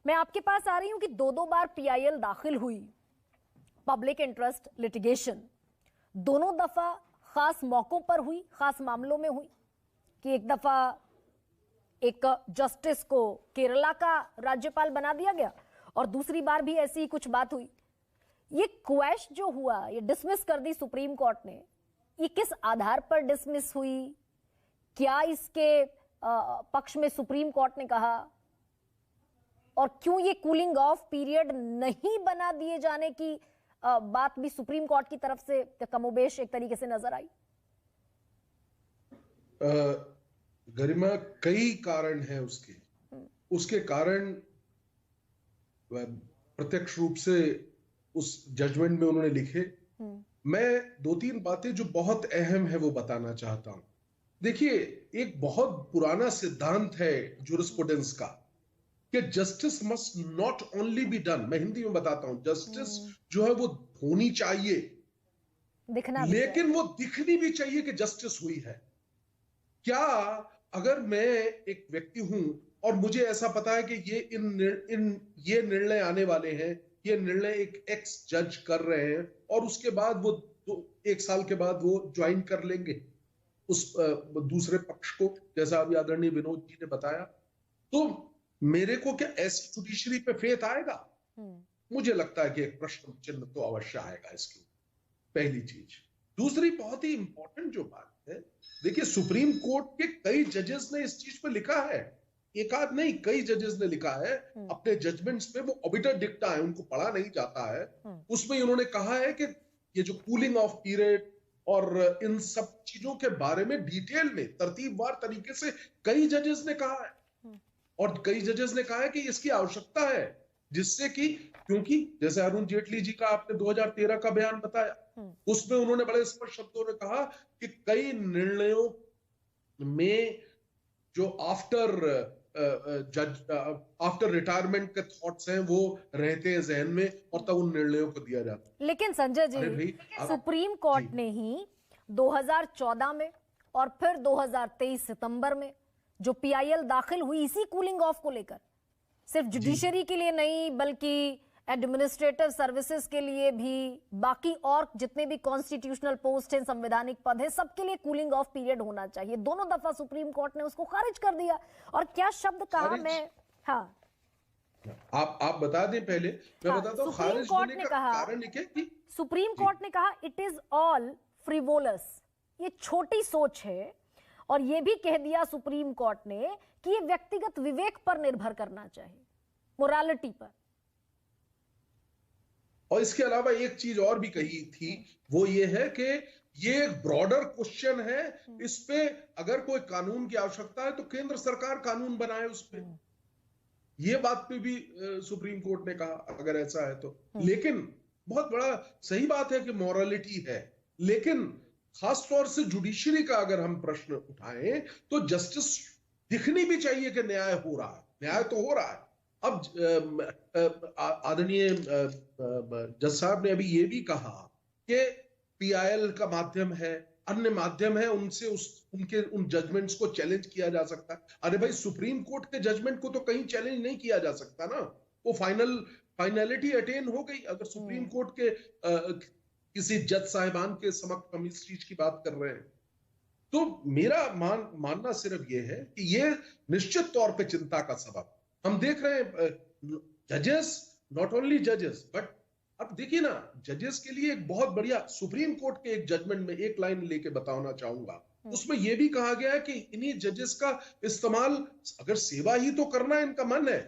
मैं आपके पास आ रही हूं कि दो दो बार पीआईएल दाखिल हुई, पब्लिक इंटरेस्ट लिटिगेशन। दोनों दफा खास मौकों पर हुई, खास मामलों में हुई कि एक दफा एक जस्टिस को केरला का राज्यपाल बना दिया गया और दूसरी बार भी ऐसी ही कुछ बात हुई। ये क्वैश जो हुआ, ये डिसमिस कर दी सुप्रीम कोर्ट ने, ये किस आधार पर डिसमिस हुई? क्या इसके पक्ष में सुप्रीम कोर्ट ने कहा, और क्यों ये कूलिंग ऑफ पीरियड नहीं बना दिए जाने की बात भी सुप्रीम कोर्ट की तरफ से कमोबेश एक तरीके से नजर आई? गरिमा, कई कारण हैं उसके कारण प्रत्यक्ष रूप से उस जजमेंट में उन्होंने लिखे। मैं दो तीन बातें जो बहुत अहम है वो बताना चाहता हूं। देखिए, एक बहुत पुराना सिद्धांत है जूरिस्प्रूडेंस का कि justice must not only be done, मैं हिंदी में बताता हूं, जस्टिस जो है वो होनी चाहिए, दिखना लेकिन वो दिखनी भी चाहिए कि जस्टिस हुई है। क्या अगर मैं एक व्यक्ति हूं और मुझे ऐसा पता है कि ये निर्णय आने वाले हैं, ये निर्णय एक एक्स जज कर रहे हैं और उसके बाद वो एक साल के बाद वो ज्वाइन कर लेंगे उस दूसरे पक्ष को, जैसा अभी आदरणीय विनोद जी ने बताया, तो मेरे को क्या ऐसी जुडिशरी पे फेथ आएगा? मुझे लगता है कि एक प्रश्न चिन्ह तो अवश्य आएगा इसकी, पहली चीज। दूसरी बहुत ही इंपॉर्टेंट जो बात है, देखिए सुप्रीम कोर्ट के कई जजेस ने इस चीज पे लिखा है, एक आध नहीं, कई जजेस ने लिखा है अपने जजमेंट्स पे, वो ऑबिटर डिक्टा है, उनको पढ़ा नहीं जाता है। उसमें उन्होंने कहा है कि ये जो कूलिंग ऑफ पीरियड और इन सब चीजों के बारे में डिटेल में तरतीबवार तरीके से कई जजेस ने कहा है, और कई जजेस ने कहा है कि इसकी आवश्यकता है, जिससे कि, क्योंकि जैसे अरुण जेटली जी का आपने 2013 का बयान बताया, उसमें उन्होंने बड़े स्पष्ट शब्दों में कहा कि कई निर्णयों में जो आफ्टर रिटायरमेंट के थॉट्स हैं वो रहते हैं जहन में, और तब उन निर्णयों को दिया जाता है। लेकिन संजय जी, सुप्रीम कोर्ट ने ही 2014 में और फिर 2023 सितंबर में जो पीआईएल दाखिल हुई इसी कूलिंग ऑफ को लेकर, सिर्फ जुडिशरी के लिए नहीं बल्कि एडमिनिस्ट्रेटिव सर्विसेज के लिए भी, बाकी और जितने भी कॉन्स्टिट्यूशनल पोस्ट हैं, संवैधानिक पद हैं, सबके लिए कूलिंग ऑफ पीरियड होना चाहिए। दोनों दफा सुप्रीम कोर्ट ने उसको खारिज कर दिया। और क्या शब्द कहा, मैं आप बता दें पहले, मैं बताता हूं खारिज होने का कारण क्या कि सुप्रीम कोर्ट ने कहा इट इज ऑल फ्रिवोलस, ये छोटी सोच है। और ये भी कह दिया सुप्रीम कोर्ट ने कि ये व्यक्तिगत विवेक पर निर्भर करना चाहिए, मोरालिटी पर। और इसके अलावा एक चीज और भी कही थी, वो ये है कि ये एक ब्रॉडर क्वेश्चन है, इस पे अगर कोई कानून की आवश्यकता है तो केंद्र सरकार कानून बनाए उस पे। ये बात पे भी सुप्रीम कोर्ट ने कहा, अगर ऐसा है तो। लेकिन बहुत बड़ा सही बात है कि मॉरलिटी है, लेकिन खास तौर से जुडिशरी का अगर हम प्रश्न उठाएं तो जस्टिस दिखनी भी चाहिए कि न्याय हो रहा है, न्याय तो हो रहा है। अब आदरणीय जज साहब ने अभी ये भी कहा कि पीआईएल का माध्यम है, अन्य माध्यम है, उनसे उनके उन जजमेंट्स को चैलेंज किया जा सकता है। अरे भाई, सुप्रीम कोर्ट के जजमेंट को तो कहीं चैलेंज नहीं किया जा सकता ना, वो फाइनलिटी अटेन हो गई। अगर सुप्रीम कोर्ट के किसी जज साहिबान के समक्ष हम इस चीज की बात कर रहे हैं, तो मेरा मानना सिर्फ ये है कि ये निश्चित तौर पे चिंता का सबब हम देख रहे हैं। जजेस, नॉट ओनली जजेस, बट अब देखिए ना, जजेस के लिए एक बहुत बढ़िया सुप्रीम कोर्ट के एक जजमेंट में एक लाइन लेके बताना चाहूंगा, उसमें यह भी कहा गया है कि इन्हीं जजेस का इस्तेमाल, अगर सेवा ही तो करना इनका मन है,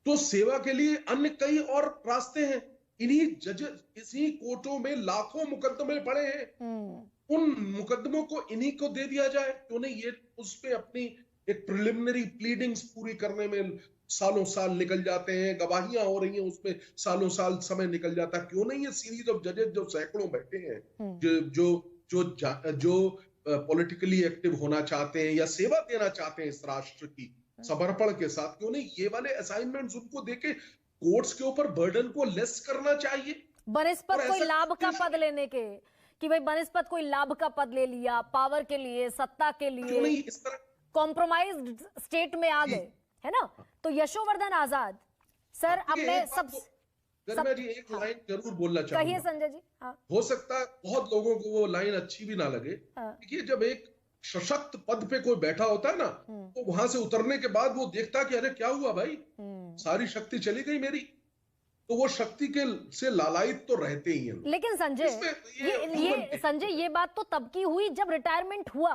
तो सेवा के लिए अन्य कई और रास्ते हैं। इन्हीं जजेस, इसी कोर्टों में लाखों मुकदमे पड़े हैं, उन मुकदमों को इन्हीं को दे दिया जाए, क्यों नहीं? ये उस पे अपनी एक प्रिलिमिनरी प्लीडिंग्स पूरी करने में सालों साल निकल जाते हैं, गवाहियां हो रही हैं उसमें सालों साल समय निकल जाता है, क्यों नहीं ये सीरीज ऑफ जजेस जो सैकड़ों बैठे हैं, जो पॉलिटिकली एक्टिव होना चाहते हैं या सेवा देना चाहते हैं इस राष्ट्र की समर्पण के साथ, क्यों नहीं ये वाले असाइनमेंट्स उनको देके कोर्ट्स के ऊपर बर्डन को लेस करना चाहिए, बनस्पत कोई लाभ का पद लेने के, कि भाई बनस्पत कोई लाभ का पद ले लिया, पावर के लिए, सत्ता के लिए, कॉम्प्रोमाइज्ड स्टेट में आ गए, है ना? तो यशोवर्धन आजाद सर अपने सब गरिमा जी एक लाइन जरूर बोलना चाहूंगा। कहिए संजय जी। हाँ। हो सकता है बहुत लोगों को वो लाइन अच्छी भी ना लगे। हाँ। देखिए जब एक सशक्त पद पे कोई बैठा होता है ना, तो वहां से उतरने के बाद वो देखता कि अरे क्या हुआ भाई, सारी शक्ति चली गई मेरी, तो वो शक्ति के से लालायित तो रहते ही हैं। लेकिन संजय ये संजय ये बात तो तब की हुई जब रिटायरमेंट हुआ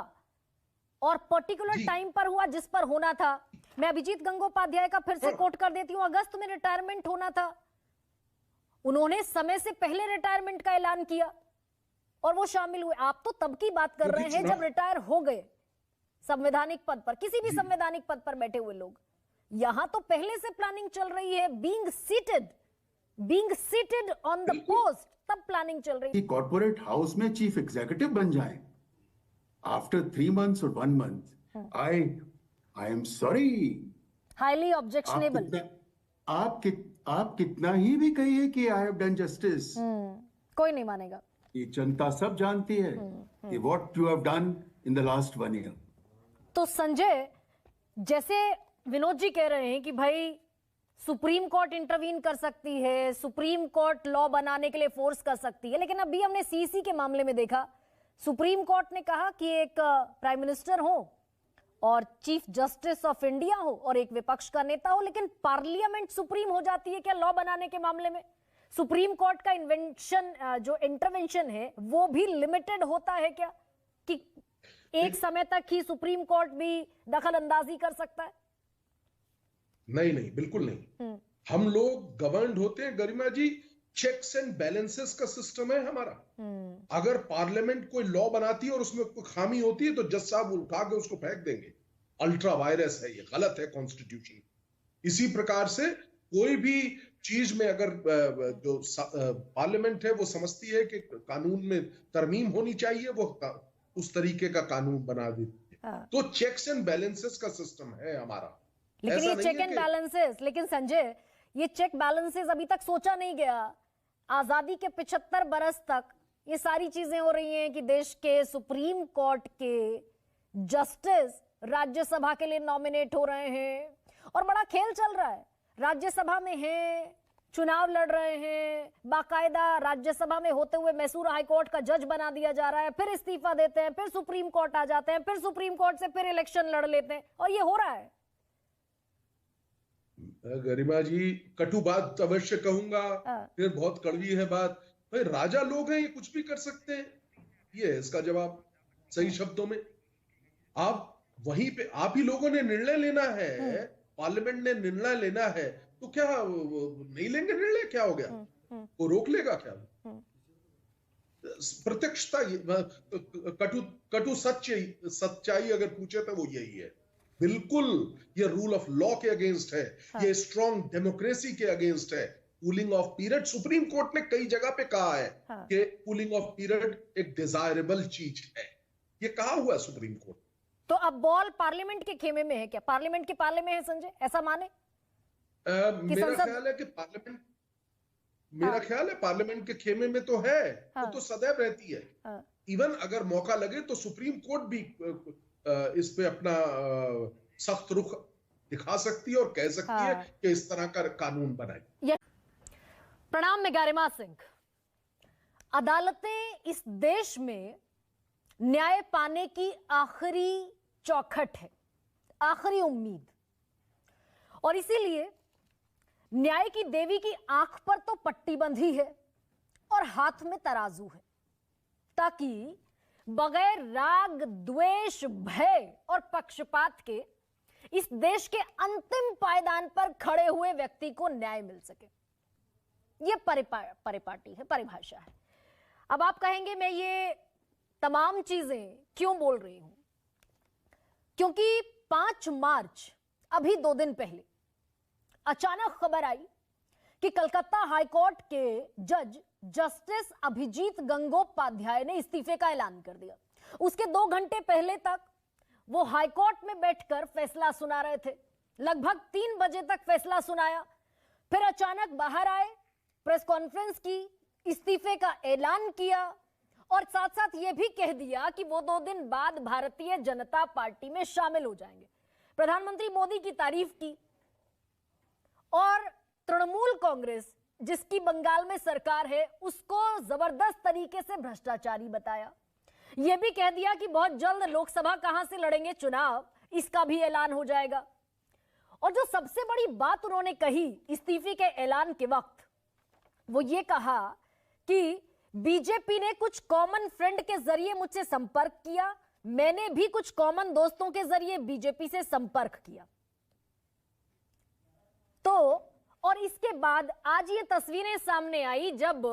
और पर्टिकुलर टाइम पर हुआ जिस पर होना था। मैं अभिजीत गंगोपाध्याय का फिर से कोट कर देती हूं, अगस्त में रिटायरमेंट होना था, उन्होंने समय से पहले रिटायरमेंट का ऐलान किया और वो शामिल हुए। आप तो तब की बात कर रहे हैं जब रिटायर हो गए संवैधानिक पद पर, किसी भी संवैधानिक पद पर बैठे हुए लोग। यहां तो पहले से प्लानिंग चल रही है, being seated on the post, तब प्लानिंग चल रही है। कॉर्पोरेट हाउस में चीफ एग्जीक्यूटिव बन जाए आफ्टर 3 months और 1 month, I am sorry, highly objectionable. आप कितना ही भी कहिए कि आई हैव डन जस्टिस, कोई नहीं मानेगा। ये जनता सब जानती है कि what you have done in the last 1 year। तो संजय, जैसे विनोद जी कह रहे हैं कि भाई सुप्रीम कोर्ट इंटरवीन कर सकती है, सुप्रीम कोर्ट लॉ बनाने के लिए फोर्स कर सकती है, लेकिन अभी हमने सीसी के मामले में देखा, सुप्रीम कोर्ट ने कहा कि एक प्राइम मिनिस्टर हो और चीफ जस्टिस ऑफ इंडिया हो और एक विपक्ष का नेता हो, लेकिन पार्लियामेंट सुप्रीम हो जाती है क्या लॉ बनाने के मामले में? सुप्रीम कोर्ट का जो इंटरवेंशन है वो भी लिमिटेड होता है क्या, कि एक समय तक ही सुप्रीम कोर्ट भी दखल अंदाजी कर सकता है? नहीं, बिल्कुल नहीं। हम लोग गवर्नड होते हैं गरिमा जी, चेक्स एंड बैलेंसेस का सिस्टम है हमारा। अगर पार्लियामेंट कोई लॉ बनाती है और उसमें कोई खामी होती है तो जज साहब उठा के उसको फेंक देंगे, अल्ट्रा वायरस है, ये गलत है कॉन्स्टिट्यूशन। इसी प्रकार से कोई भी चीज में अगर जो पार्लियामेंट है वो समझती है कि कानून में तरमीम होनी चाहिए, वो उस तरीके का कानून बना देती है। तो चेक्स एंड बैलेंसेस का सिस्टम है हमारा। लेकिन ये चेक एंड बैलेंसेस, लेकिन संजय ये चेक बैलेंसेस अभी तक सोचा नहीं गया। आजादी के 75 बरस तक ये सारी चीजें हो रही हैं कि देश के सुप्रीम कोर्ट के जस्टिस राज्यसभा के लिए नॉमिनेट हो रहे हैं और बड़ा खेल चल रहा है। राज्यसभा में हैं, चुनाव लड़ रहे हैं, बाकायदा राज्यसभा में होते हुए मैसूर हाईकोर्ट का जज बना दिया जा रहा है, फिर इस्तीफा देते हैं, फिर सुप्रीम कोर्ट आ जाते हैं, फिर सुप्रीम कोर्ट से फिर इलेक्शन लड़ लेते हैं और ये हो रहा है। गरिमा जी कटु बात अवश्य कहूंगा, फिर बहुत कड़वी है बात, भाई राजा लोग हैं, ये कुछ भी कर सकते हैं, ये है इसका जवाब सही शब्दों में। आप वहीं पे आप ही लोगों ने निर्णय लेना है, पार्लियामेंट ने निर्णय लेना है, तो क्या नहीं लेंगे निर्णय? क्या हो गया, वो रोक लेगा क्या? प्रत्यक्षता कटु सच्चाई अगर पूछे तो वो यही है। बिल्कुल ये रूल ऑफ लॉ के अगेंस्ट है, ये स्ट्रॉन्ग डेमोक्रेसी के अगेंस्ट है। Cooling of period, supreme court ने कई जगह पे कहा है कि कूलिंग ऑफ पीरियड एक डिजायरेबल चीज है, ये कहा हुआ है सुप्रीम कोर्ट। तो अब बॉल पार्लियामेंट के खेमे में है क्या? पार्लियामेंट के पाले में है संजय, ऐसा माने? मेरा ख्याल है कि पार्लियामेंट, मेरा ख्याल है पार्लियामेंट के खेमे में तो है, वो तो सदैव रहती है। इवन अगर मौका लगे तो सुप्रीम कोर्ट भी इस पे अपना सख्त रुख दिखा सकती है और कह सकती है कि इस तरह का कानून बनाए। प्रणाम, मैं गरिमा सिंह। अदालतें इस देश में न्याय पाने की आखिरी चौखट है, आखिरी उम्मीद, और इसीलिए न्याय की देवी की आंख पर तो पट्टी बंधी है और हाथ में तराजू है, ताकि बगैर राग, द्वेष, भय और पक्षपात के इस देश के अंतिम पायदान पर खड़े हुए व्यक्ति को न्याय मिल सके। यह परिपाटी है, परिभाषा है। अब आप कहेंगे मैं ये तमाम चीजें क्यों बोल रही हूं? क्योंकि 5 मार्च, अभी 2 दिन पहले, अचानक खबर आई कि कलकत्ता हाईकोर्ट के जज जस्टिस अभिजीत गंगोपाध्याय ने इस्तीफे का ऐलान कर दिया। उसके 2 घंटे पहले तक वो हाईकोर्ट में बैठकर फैसला सुना रहे थे। लगभग 3 बजे तक फैसला सुनाया, फिर अचानक बाहर आए, प्रेस कॉन्फ्रेंस की, इस्तीफे का ऐलान किया और साथ साथ ये भी कह दिया कि वो 2 दिन बाद भारतीय जनता पार्टी में शामिल हो जाएंगे। प्रधानमंत्री मोदी की तारीफ की और तृणमूल कांग्रेस जिसकी बंगाल में सरकार है उसको जबरदस्त तरीके से भ्रष्टाचारी बताया। यह भी कह दिया कि बहुत जल्द लोकसभा कहां से लड़ेंगे चुनाव, इसका भी ऐलान हो जाएगा। और जो सबसे बड़ी बात उन्होंने कही इस्तीफे के ऐलान के वक्त, वो ये कहा कि बीजेपी ने कुछ कॉमन फ्रेंड के जरिए मुझसे संपर्क किया, मैंने भी कुछ कॉमन दोस्तों के जरिए बीजेपी से संपर्क किया। तो और इसके बाद आज ये तस्वीरें सामने आई जब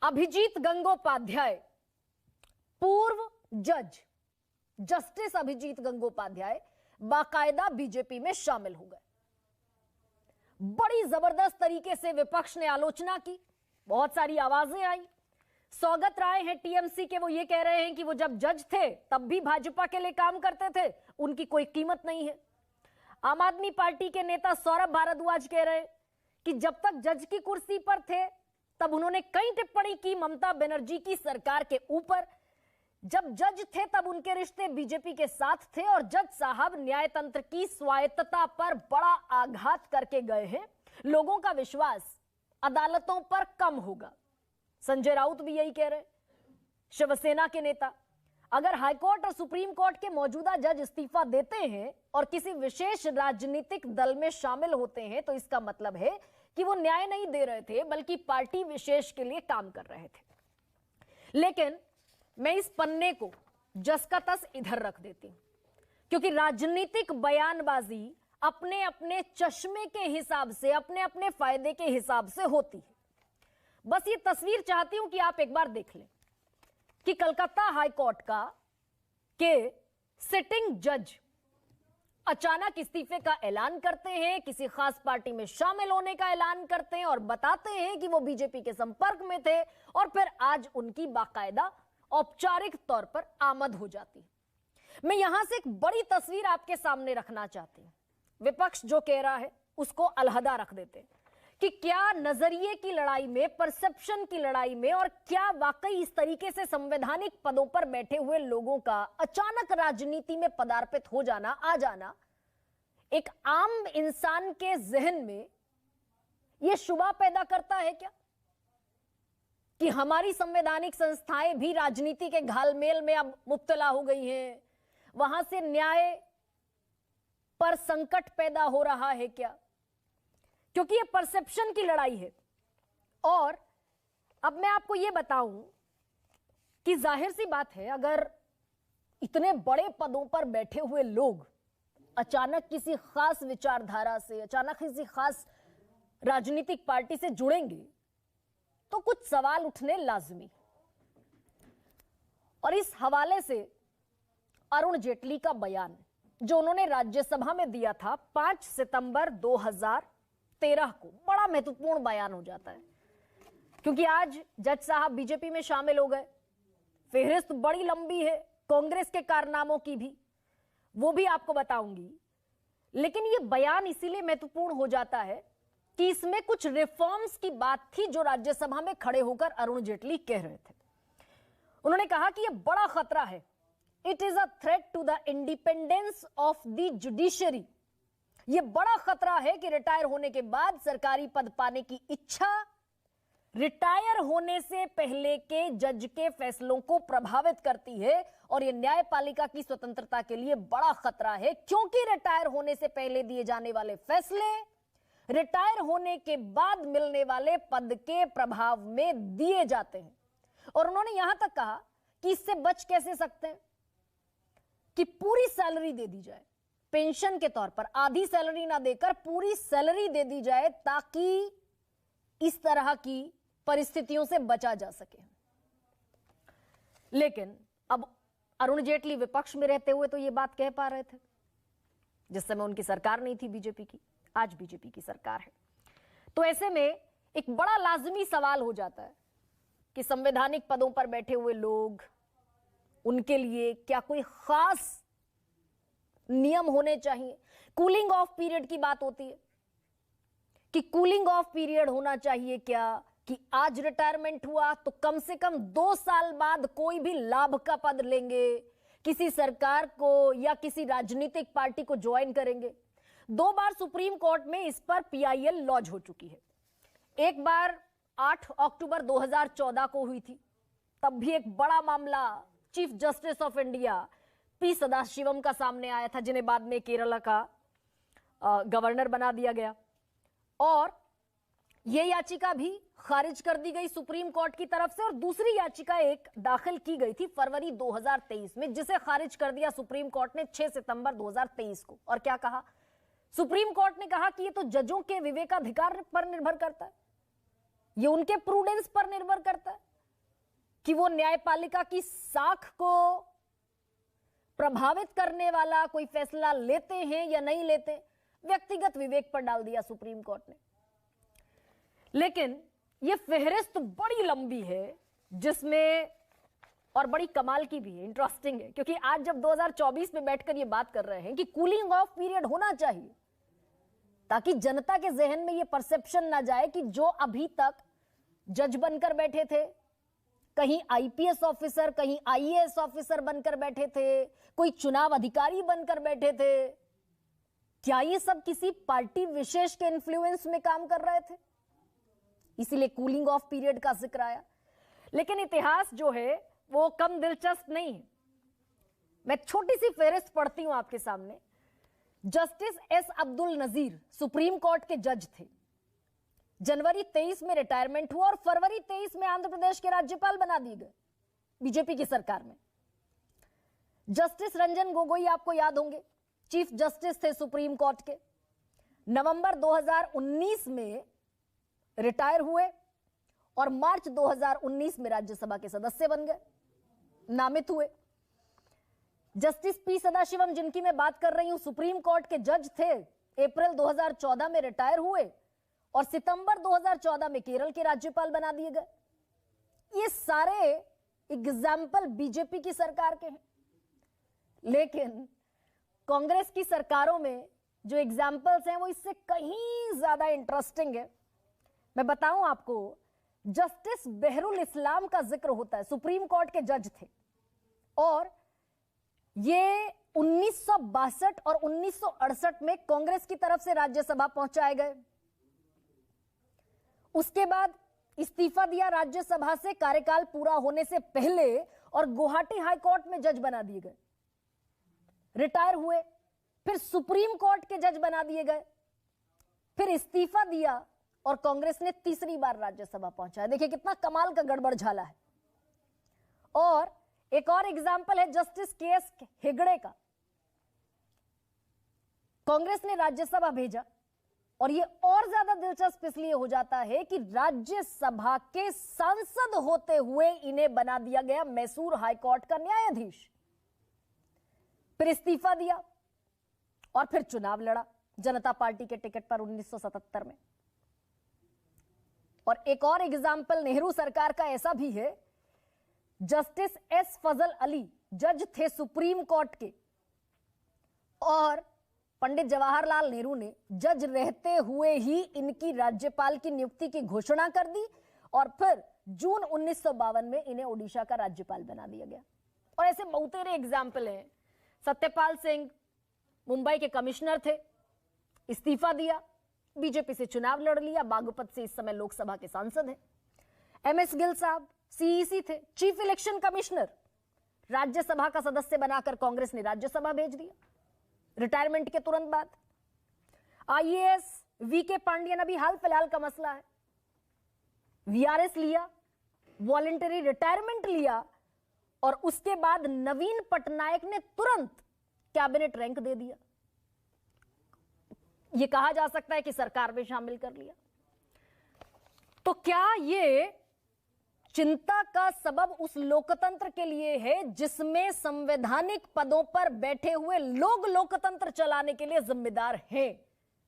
अभिजीत गंगोपाध्याय, पूर्व जज जस्टिस अभिजीत गंगोपाध्याय बाकायदा बीजेपी में शामिल हो गए। बड़ी जबरदस्त तरीके से विपक्ष ने आलोचना की, बहुत सारी आवाजें आई। सौगत राय हैं टीएमसी के, वो ये कह रहे हैं कि वो जब जज थे तब भी भाजपा के लिए काम करते थे, उनकी कोई कीमत नहीं है। आम आदमी पार्टी के नेता सौरभ भारद्वाज कह रहे कि जब तक जज की कुर्सी पर थे तब उन्होंने कई टिप्पणी की ममता बनर्जी की सरकार के ऊपर, जब जज थे तब उनके रिश्ते बीजेपी के साथ थे और जज साहब न्यायतंत्र की स्वायत्तता पर बड़ा आघात करके गए हैं, लोगों का विश्वास अदालतों पर कम होगा। संजय राउत भी यही कह रहे, शिवसेना के नेता। अगर हाईकोर्ट और सुप्रीम कोर्ट के मौजूदा जज इस्तीफा देते हैं और किसी विशेष राजनीतिक दल में शामिल होते हैं तो इसका मतलब है कि वो न्याय नहीं दे रहे थे बल्कि पार्टी विशेष के लिए काम कर रहे थे। लेकिन मैं इस पन्ने को जस का तस इधर रख देती हूं, क्योंकि राजनीतिक बयानबाजी अपने अपने चश्मे के हिसाब से, अपने अपने फायदे के हिसाब से होती है। बस ये तस्वीर चाहती हूं कि आप एक बार देख लें कि कलकत्ता हाईकोर्ट का के सिटिंग जज अचानक इस्तीफे का ऐलान करते हैं, किसी खास पार्टी में शामिल होने का ऐलान करते हैं और बताते हैं कि वो बीजेपी के संपर्क में थे, और फिर आज उनकी बाकायदा औपचारिक तौर पर आमद हो जाती है। मैं यहां से एक बड़ी तस्वीर आपके सामने रखना चाहती हूं। विपक्ष जो कह रहा है उसको अलहदा रख देते हैं कि क्या नजरिए की लड़ाई में, परसेप्शन की लड़ाई में, और क्या वाकई इस तरीके से संवैधानिक पदों पर बैठे हुए लोगों का अचानक राजनीति में पदार्पित हो जाना, आ जाना, एक आम इंसान के जहन में यह शुबा पैदा करता है क्या कि हमारी संवैधानिक संस्थाएं भी राजनीति के घालमेल में अब मुब्तला हो गई हैं, वहां से न्याय पर संकट पैदा हो रहा है क्या? क्योंकि ये परसेप्शन की लड़ाई है। और अब मैं आपको ये बताऊं कि जाहिर सी बात है, अगर इतने बड़े पदों पर बैठे हुए लोग अचानक किसी खास विचारधारा से, अचानक किसी खास राजनीतिक पार्टी से जुड़ेंगे तो कुछ सवाल उठने लाजमी। और इस हवाले से अरुण जेटली का बयान जो उन्होंने राज्यसभा में दिया था 5 सितंबर 2013 को, बड़ा महत्वपूर्ण बयान हो जाता है, क्योंकि आज जज साहब बीजेपी में शामिल हो गए। फेहरिस्त बड़ी लंबी है कांग्रेस के कारनामों की भी, वो भी आपको बताऊंगी। लेकिन ये बयान इसीलिए महत्वपूर्ण हो जाता है कि इसमें कुछ रिफॉर्म्स की बात थी जो राज्यसभा में खड़े होकर अरुण जेटली कह रहे थे। उन्होंने कहा कि यह बड़ा खतरा है, it is a threat to the independence of the judiciary. यह बड़ा खतरा है कि रिटायर होने के बाद सरकारी पद पाने की इच्छा रिटायर होने से पहले के जज के फैसलों को प्रभावित करती है, और यह न्यायपालिका की स्वतंत्रता के लिए बड़ा खतरा है, क्योंकि रिटायर होने से पहले दिए जाने वाले फैसले रिटायर होने के बाद मिलने वाले पद के प्रभाव में दिए जाते हैं। और उन्होंने यहां तक कहा कि इससे बच कैसे सकते हैं कि पूरी सैलरी दे दी जाए, पेंशन के तौर पर आधी सैलरी ना देकर पूरी सैलरी दे दी जाए, ताकि इस तरह की परिस्थितियों से बचा जा सके। लेकिन अब अरुण जेटली विपक्ष में रहते हुए तो यह बात कह पा रहे थे, जिस समय उनकी सरकार नहीं थी बीजेपी की, आज बीजेपी की सरकार है। तो ऐसे में एक बड़ा लाजमी सवाल हो जाता है कि संवैधानिक पदों पर बैठे हुए लोग, उनके लिए क्या कोई खास नियम होने चाहिए? कूलिंग ऑफ पीरियड की बात होती है कि कूलिंग ऑफ पीरियड होना चाहिए क्या, कि आज रिटायरमेंट हुआ तो कम से कम 2 साल बाद कोई भी लाभ का पद लेंगे, किसी सरकार को या किसी राजनीतिक पार्टी को ज्वाइन करेंगे। 2 बार सुप्रीम कोर्ट में इस पर पीआईएल लॉन्च हो चुकी है। एक बार 8 अक्टूबर 2014 को हुई थी, तब भी एक बड़ा मामला chief justice of India P Sathasivam का सामने आया था, जिन्हें बाद में केरला का गवर्नर बना दिया गया, और यह याचिका भी खारिज कर दी गई सुप्रीम कोर्ट की तरफ से। और दूसरी याचिका एक दाखिल की गई थी फरवरी 2023 में, जिसे खारिज कर दिया सुप्रीम कोर्ट ने 6 सितंबर 2023 को। और क्या कहा सुप्रीम कोर्ट ने? कहा कि ये तो जजों के विवेकाधिकार पर निर्भर करता है, ये उनके प्रूडेंस पर निर्भर करता है कि वो न्यायपालिका की साख को प्रभावित करने वाला कोई फैसला लेते हैं या नहीं लेते। व्यक्तिगत विवेक पर डाल दिया सुप्रीम कोर्ट ने। लेकिन यह फेहरिस्त बड़ी लंबी है, जिसमें और बड़ी कमाल की भी है, इंटरेस्टिंग है, क्योंकि आज जब 2024 में बैठकर यह बात कर रहे हैं कि कूलिंग ऑफ पीरियड होना चाहिए, ताकि जनता के जहन में यह परसेप्शन ना जाए कि जो अभी तक जज बनकर बैठे थे, कहीं आईपीएस ऑफिसर, कहीं आईएएस ऑफिसर बनकर बैठे थे, कोई चुनाव अधिकारी बनकर बैठे थे, क्या ये सब किसी पार्टी विशेष के इन्फ्लुएंस में काम कर रहे थे? इसीलिए कूलिंग ऑफ पीरियड का जिक्र आया। लेकिन इतिहास जो है वो कम दिलचस्प नहीं है। मैं छोटी सी फेहरिस्त पढ़ती हूं आपके सामने। Justice S Abdul Nazeer supreme court के जज थे। जनवरी 23 में रिटायरमेंट हुआ और फरवरी 23 में आंध्र प्रदेश के राज्यपाल बना दिए गए बीजेपी की सरकार में। जस्टिस रंजन गोगोई आपको याद होंगे, चीफ जस्टिस थे सुप्रीम कोर्ट के। नवंबर 2019 में रिटायर हुए और मार्च 2019 में राज्यसभा के सदस्य बन गए, नामित हुए। जस्टिस पी सदाशिवम, जिनकी मैं बात कर रही हूं, सुप्रीम कोर्ट के जज थे। अप्रैल 2014 में रिटायर हुए और सितंबर 2014 में केरल के राज्यपाल बना दिए गए। ये सारे एग्जाम्पल बीजेपी की सरकार के हैं। लेकिन कांग्रेस की सरकारों में जो एग्जाम्पल्स हैं वो इससे कहीं ज्यादा इंटरेस्टिंग है। मैं बताऊं आपको, जस्टिस बहरुल इस्लाम का जिक्र होता है, सुप्रीम कोर्ट के जज थे, और ये 1962 और 1968 में कांग्रेस की तरफ से राज्यसभा पहुंचाए गए। उसके बाद इस्तीफा दिया राज्यसभा से कार्यकाल पूरा होने से पहले और गुवाहाटी हाई कोर्ट में जज बना दिए गए। रिटायर हुए, फिर सुप्रीम कोर्ट के जज बना दिए गए, फिर इस्तीफा दिया और कांग्रेस ने तीसरी बार राज्यसभा पहुंचाया। देखिए कितना कमाल का गड़बड़ झाला है। और एक और एग्जाम्पल है जस्टिस केएस हेगड़े का। कांग्रेस ने राज्यसभा भेजा, और यह और ज्यादा दिलचस्प इसलिए हो जाता है कि राज्यसभा के सांसद होते हुए इन्हें बना दिया गया मैसूर हाईकोर्ट का न्यायाधीश। फिर इस्तीफा दिया और फिर चुनाव लड़ा जनता पार्टी के टिकट पर 1977 में। और एक और एग्जाम्पल नेहरू सरकार का ऐसा भी है। जस्टिस एस फजल अली जज थे सुप्रीम कोर्ट के, और पंडित जवाहरलाल नेहरू ने जज रहते हुए ही इनकी राज्यपाल की नियुक्ति की घोषणा कर दी, और फिर जून 1952 में इन्हें ओडिशा का राज्यपाल बना दिया गया। और ऐसे बहुतेरे एग्जाम्पल हैं। सत्यपाल सिंह मुंबई के कमिश्नर थे, इस्तीफा दिया, बीजेपी से चुनाव लड़ लिया, बागपत से इस समय लोकसभा के सांसद हैं। एमएस गिल साहब सीईसी थे, चीफ इलेक्शन कमिश्नर, राज्यसभा का सदस्य बनाकर कांग्रेस ने राज्यसभा भेज दिया रिटायरमेंट के तुरंत बाद। आईएएस वीके पांडियन, अभी हाल फिलहाल का मसला है, वीआरएस लिया, वॉलंटरी रिटायरमेंट लिया, और उसके बाद नवीन पटनायक ने तुरंत कैबिनेट रैंक दे दिया। यह कहा जा सकता है कि सरकार में शामिल कर लिया। तो क्या यह चिंता का सबब उस लोकतंत्र के लिए है जिसमें संवैधानिक पदों पर बैठे हुए लोग लोकतंत्र चलाने के लिए जिम्मेदार हैं?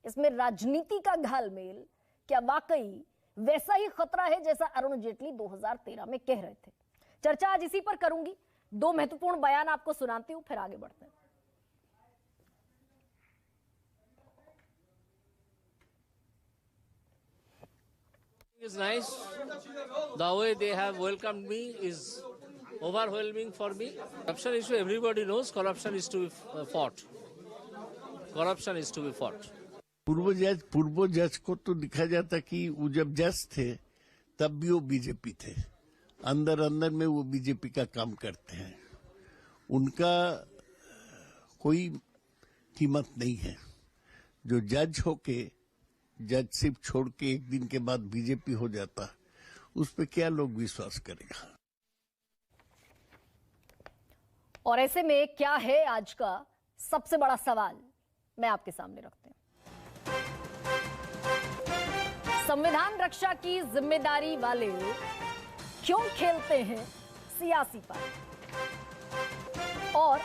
इसमें राजनीति का घालमेल क्या वाकई वैसा ही खतरा है जैसा अरुण जेटली 2013 में कह रहे थे? चर्चा आज इसी पर करूंगी। 2 महत्वपूर्ण बयान आपको सुनाती हूं, फिर आगे बढ़ते हैं। It's nice. The way they have welcomed me is overwhelming for me. Corruption issue, everybody knows corruption is to be fought. Corruption is to be fought. पूर्व जज को तो दिखा जाता कि वो जब जज थे तब भी वो बीजेपी थे, अंदर अंदर में वो बीजेपी का काम करते हैं, उनका कोई कीमत नहीं है। जो जज होके जज सिर्फ छोड़ के एक दिन के बाद बीजेपी हो जाता, उस पर क्या लोग विश्वास करेगा। और ऐसे में क्या है आज का सबसे बड़ा सवाल, मैं आपके सामने रखते हैं। संविधान रक्षा की जिम्मेदारी वाले क्यों खेलते हैं सियासी पार्टी, और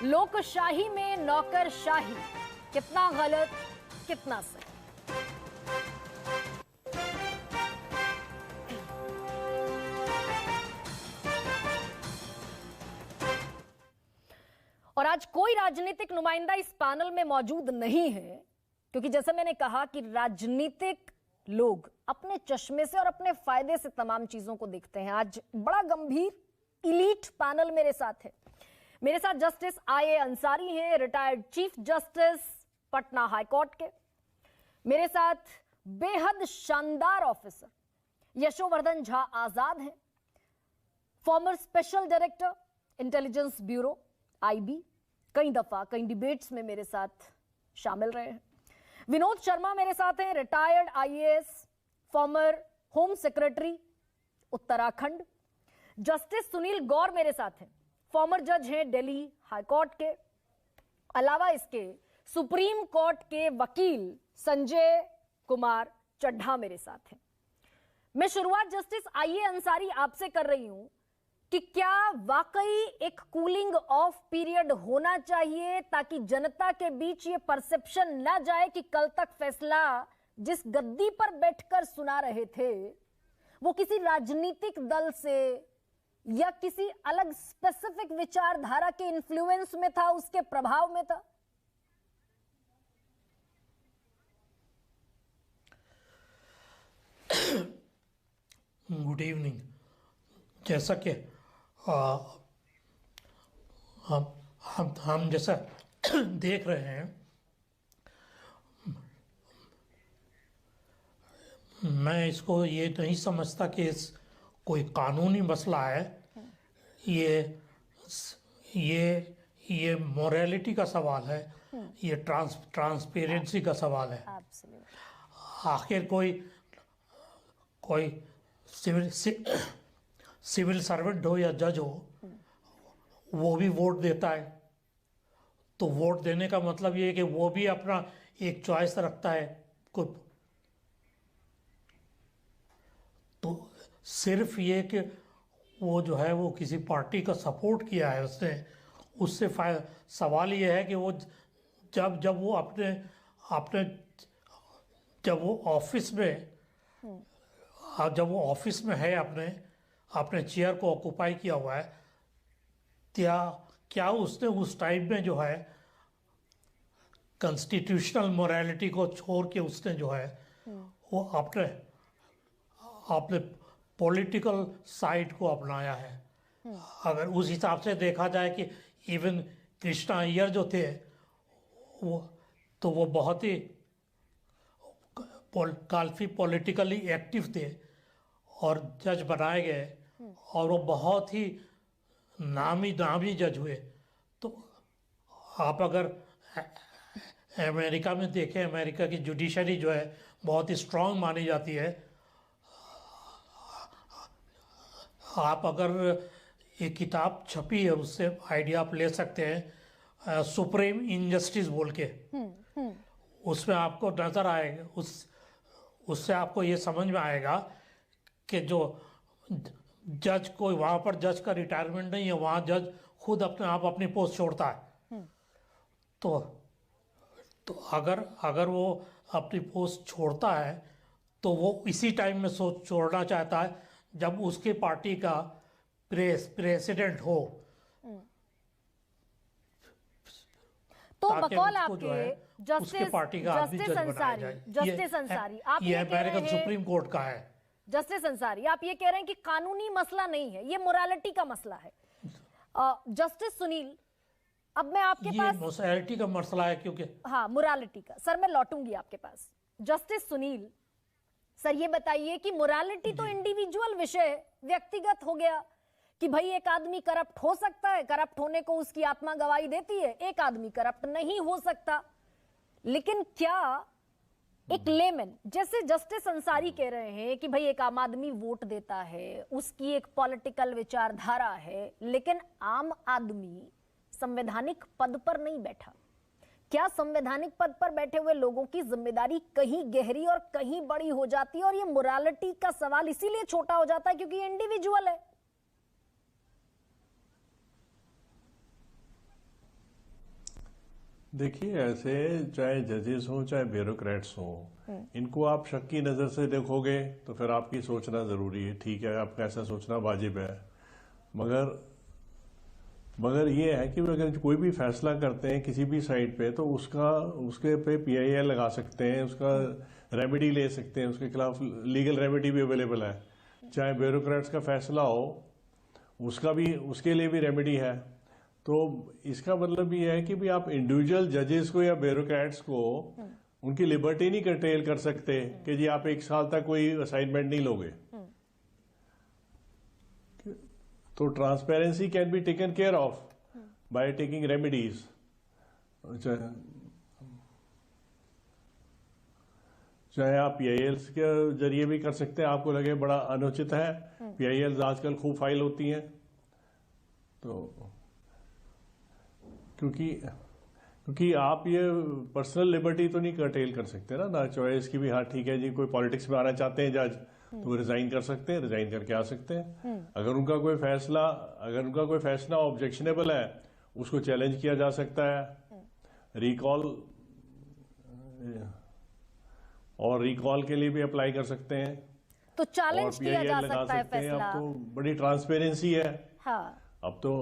लोकशाही में नौकरशाही कितना गलत कितना सही। और आज कोई राजनीतिक नुमाइंदा इस पैनल में मौजूद नहीं है, क्योंकि जैसे मैंने कहा कि राजनीतिक लोग अपने चश्मे से और अपने फायदे से तमाम चीजों को देखते हैं। आज बड़ा गंभीर इलीट पैनल मेरे साथ है। मेरे साथ जस्टिस आईए अंसारी हैं, retired chief justice Patna high court के। मेरे साथ बेहद शानदार ऑफिसर यशोवर्धन झा आजाद हैं, farmer special director intelligence bureau IB, कई दफा कई डिबेट्स में मेरे साथ शामिल रहे हैं। विनोद शर्मा मेरे साथ हैं, retired IAS, former home secretary Uttarakhand. Justice Sunil Gaur मेरे साथ हैं, फॉर्मर जज हैं दिल्ली हाई कोर्ट के। अलावा इसके सुप्रीम कोर्ट के वकील संजय कुमार चड्ढा मेरे साथ हैं। मैं शुरुआत जस्टिस आईए अंसारी आपसे कर रही हूं कि क्या वाकई एक कूलिंग ऑफ पीरियड होना चाहिए, ताकि जनता के बीच ये परसेप्शन ना जाए कि कल तक फैसला जिस गद्दी पर बैठकर सुना रहे थे वो किसी राजनीतिक दल से या किसी अलग स्पेसिफिक विचारधारा के इन्फ्लुएंस में था, उसके प्रभाव में था। Good evening. जैसा कि हम जैसा देख रहे हैं, मैं इसको ये नहीं समझता कि इस कोई कानूनी मसला है। ये मोरालिटी का सवाल है, ये ट्रांसपेरेंसी का सवाल है। आखिर कोई सिविल सर्वेंट हो या जज हो, वो भी वोट देता है, तो वोट देने का मतलब ये है कि वो भी अपना एक चॉइस रखता है। तो सिर्फ ये कि वो जो है वो किसी पार्टी का सपोर्ट किया है उससे सवाल ये है कि वो जब वो अपने जब वो ऑफिस में है, अपने चेयर को ऑक्युपाई किया हुआ है, क्या उसने उस टाइम में जो है कॉन्स्टिट्यूशनल मोरालिटी को छोड़ के उसने जो है वो अपने पॉलिटिकल साइड को अपनाया है। अगर उस हिसाब से देखा जाए कि इवन कृष्णा अय्यर जो थे वो बहुत ही काफी पॉलिटिकली एक्टिव थे और जज बनाए गए, और वो बहुत ही नामी जज हुए। तो आप अगर अमेरिका में देखें, अमेरिका की जुडिशरी जो है बहुत ही स्ट्रांग मानी जाती है। आप अगर एक किताब छपी है उससे आइडिया आप ले सकते हैं, सुप्रीम इनजस्टिस बोल के, उसमें आपको नजर आएगा, उससे आपको ये समझ में आएगा कि जो जज को वहाँ पर जज का रिटायरमेंट नहीं है, वहाँ जज खुद अपने आप अपनी पोस्ट छोड़ता है। तो अगर वो अपनी पोस्ट छोड़ता है तो वो इसी टाइम में छोड़ना चाहता है जब उसकी पार्टी का प्रेसिडेंट हो। तो बकौल आपके जस्टिस अंसारी, आप ये अमेरिकन सुप्रीम कोर्ट का है। जस्टिस अंसारी, आप ये कह रहे हैं कि कानूनी मसला नहीं है, ये मोरालिटी का मसला है। जस्टिस सुनील, अब मैं आपके ये पास मोरालिटी का मसला है क्योंकि हाँ मोरालिटी का, सर मैं लौटूंगी आपके पास। जस्टिस सुनील सर, ये बताइए कि मोरालिटी तो इंडिविजुअल विषय, व्यक्तिगत हो गया कि भाई एक आदमी करप्ट हो सकता है, करप्ट होने को उसकी आत्मा गवाही देती है, एक आदमी करप्ट नहीं हो सकता। लेकिन क्या एक लेमन जैसे जस्टिस अंसारी कह रहे हैं कि भाई एक आम आदमी वोट देता है, उसकी एक पॉलिटिकल विचारधारा है, लेकिन आम आदमी संवैधानिक पद पर नहीं बैठा, क्या संवैधानिक पद पर बैठे हुए लोगों की जिम्मेदारी कहीं गहरी और कहीं बड़ी हो जाती है? और ये मोरालिटी का सवाल इसीलिए छोटा हो जाता है क्योंकि इंडिविजुअल है। देखिए, ऐसे चाहे जजेस हो चाहे ब्यूरोक्रेट्स हो, इनको आप शक की नज़र से देखोगे तो फिर आपकी सोचना ज़रूरी है, ठीक है, आपका ऐसा सोचना वाजिब है। मगर ये है कि अगर कोई भी फैसला करते हैं किसी भी साइड पे, तो उसके पे PIL लगा सकते हैं, उसका रेमेडी ले सकते हैं, उसके खिलाफ लीगल रेमेडी भी अवेलेबल है। चाहे ब्यूरोक्रेट्स का फैसला हो, उसके लिए भी रेमेडी है। तो इसका मतलब ये है कि भी आप इंडिविजुअल जजेस को या ब्यूरोक्रेट्स को उनकी लिबर्टी नहीं कर्टेल कर सकते कि जी आप 1 साल तक कोई असाइनमेंट नहीं लोगे। तो transparency can be taken care of by taking remedies. चाहे आप PILs के जरिए भी कर सकते हैं, आपको लगे बड़ा अनुचित है, PILs आजकल खूब फाइल होती हैं, तो क्योंकि आप ये पर्सनल लिबर्टी तो नहीं कर्टेल कर सकते ना चॉइस की भी। हाँ ठीक है जी, कोई पॉलिटिक्स में आना चाहते हैं जज, तो वो रिजाइन कर सकते हैं, रिजाइन करके आ सकते हैं। अगर उनका कोई फैसला ऑब्जेक्शनेबल है, उसको चैलेंज किया जा सकता है। रिकॉल के लिए भी अप्लाई कर सकते हैं, तो चैलेंज किया जा लगा सकता है सकते हैं। फैसला। अब तो बड़ी ट्रांसपेरेंसी है। हाँ, अब तो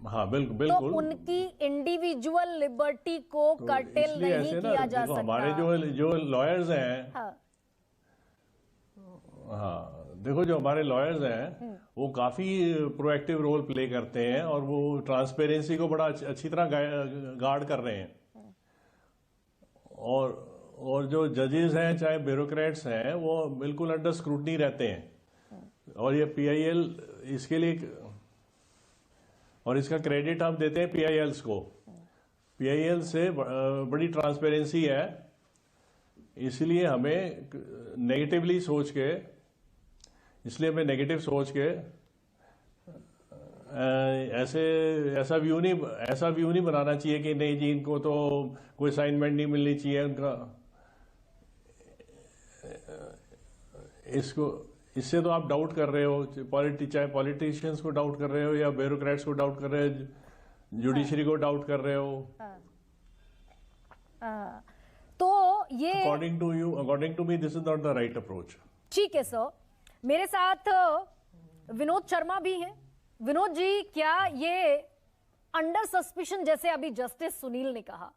हाँ बिल्कुल तो उनकी इंडिविजुअल लिबर्टी को कर्टेल इसलिए नहीं ऐसे ना, किया जा देखो, सकता। हमारे जो लॉयर्स हैं, हाँ, हाँ देखो, जो हमारे लॉयर्स हैं वो काफी प्रोएक्टिव रोल प्ले करते हैं और वो ट्रांसपेरेंसी को बड़ा अच्छी तरह गार्ड कर रहे हैं। और जो जजेस हैं चाहे ब्यूरोक्रेट्स हैं, वो बिल्कुल अंडर स्क्रूटनी रहते हैं। और ये PIL इसके लिए, और इसका क्रेडिट हम देते हैं PILs को। PIL से बड़ी ट्रांसपेरेंसी है, इसलिए हमें नेगेटिव सोच के ऐसा व्यू नहीं बनाना चाहिए कि नहीं जी इनको तो कोई असाइनमेंट नहीं मिलनी चाहिए उनका। इससे तो आप डाउट कर रहे हो, चाहे पॉलिटिशियंस को डाउट कर रहे हो या ब्यूरोक्रेट्स को डाउट कर रहे हो, जुडिशरी को डाउट कर रहे हो। तो ये according to me this is not the right approach. ठीक है सर। मेरे साथ विनोद शर्मा भी हैं। विनोद जी, क्या ये अंडर सस्पिशन, जैसे अभी जस्टिस सुनील ने कहा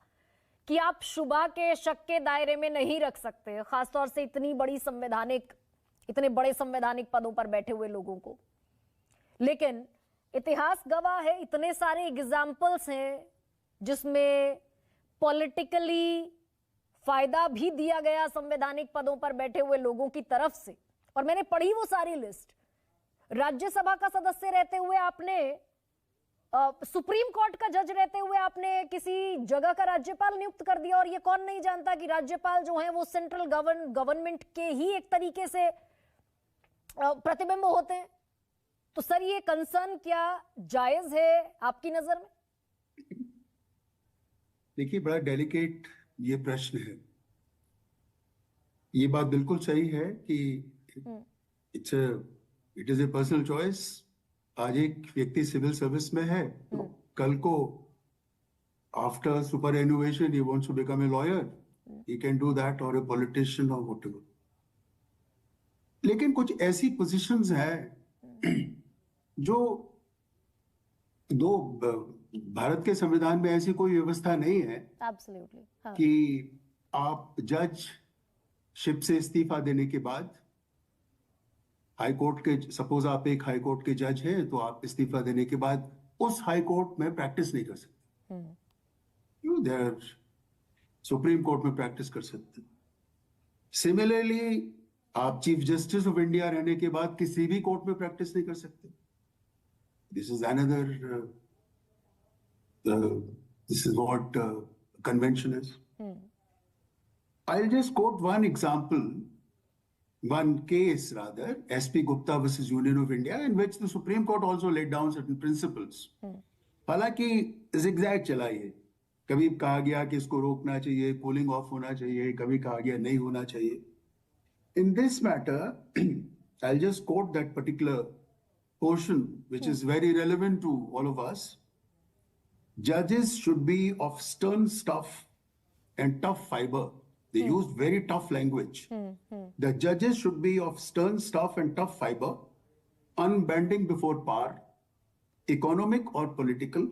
कि आप शुबा के शक के दायरे में नहीं रख सकते, खासतौर से इतने बड़े संवैधानिक पदों पर बैठे हुए लोगों को, लेकिन इतिहास गवाह है, इतने सारे एग्जाम्पल्स हैं जिसमें पॉलिटिकली फायदा भी दिया गया संवैधानिक पदों पर बैठे हुए लोगों की तरफ से। और मैंने पढ़ी वो सारी लिस्ट। राज्यसभा का सदस्य रहते हुए आपने, सुप्रीम कोर्ट का जज रहते हुए आपने किसी जगह का राज्यपाल नियुक्त कर दिया, और ये कौन नहीं जानता कि राज्यपाल जो हैं वो सेंट्रल गवर्नमेंट के ही एक तरीके से प्रतिबिंब होते हैं। तो सर, ये कंसर्न क्या जायज है आपकी नजर में? देखिए, बड़ा डेलिकेट ये प्रश्न है। ये बात बिल्कुल सही है कि it is a personal choice. आज एक व्यक्ति सिविल सर्विस में है, तो कल को after superannuation he wants to become a lawyer, he can do that, और ए पॉलिटिशियन और व्हाटएवर। लेकिन कुछ ऐसी पोजीशंस हैं जो भारत के संविधान में ऐसी कोई व्यवस्था नहीं है कि आप जज शिप से इस्तीफा देने के बाद हाई कोर्ट के, सपोज आप एक हाई कोर्ट के जज हैं, तो आप इस्तीफा देने के बाद उस हाई कोर्ट में प्रैक्टिस नहीं कर सकते, क्यों? देयर सुप्रीम कोर्ट में प्रैक्टिस कर सकते। सिमिलरली आप चीफ जस्टिस ऑफ इंडिया रहने के बाद किसी भी कोर्ट में प्रैक्टिस नहीं कर सकते। This is another this is what convention is. I'll just quote one example, one case rather, SP Gupta versus Union of India, in which the Supreme Court also laid down certain principles. हालांकि zigzag चला ये, कभी कहा गया कि इसको रोकना चाहिए, कूलिंग ऑफ होना चाहिए, कभी कहा गया नहीं होना चाहिए. In this matter, I'll just quote that particular portion, which is very relevant to all of us. Judges should be of stern stuff and tough fiber. They used very tough language. The judges should be of stern stuff and tough fiber, unbending before power, economic or political,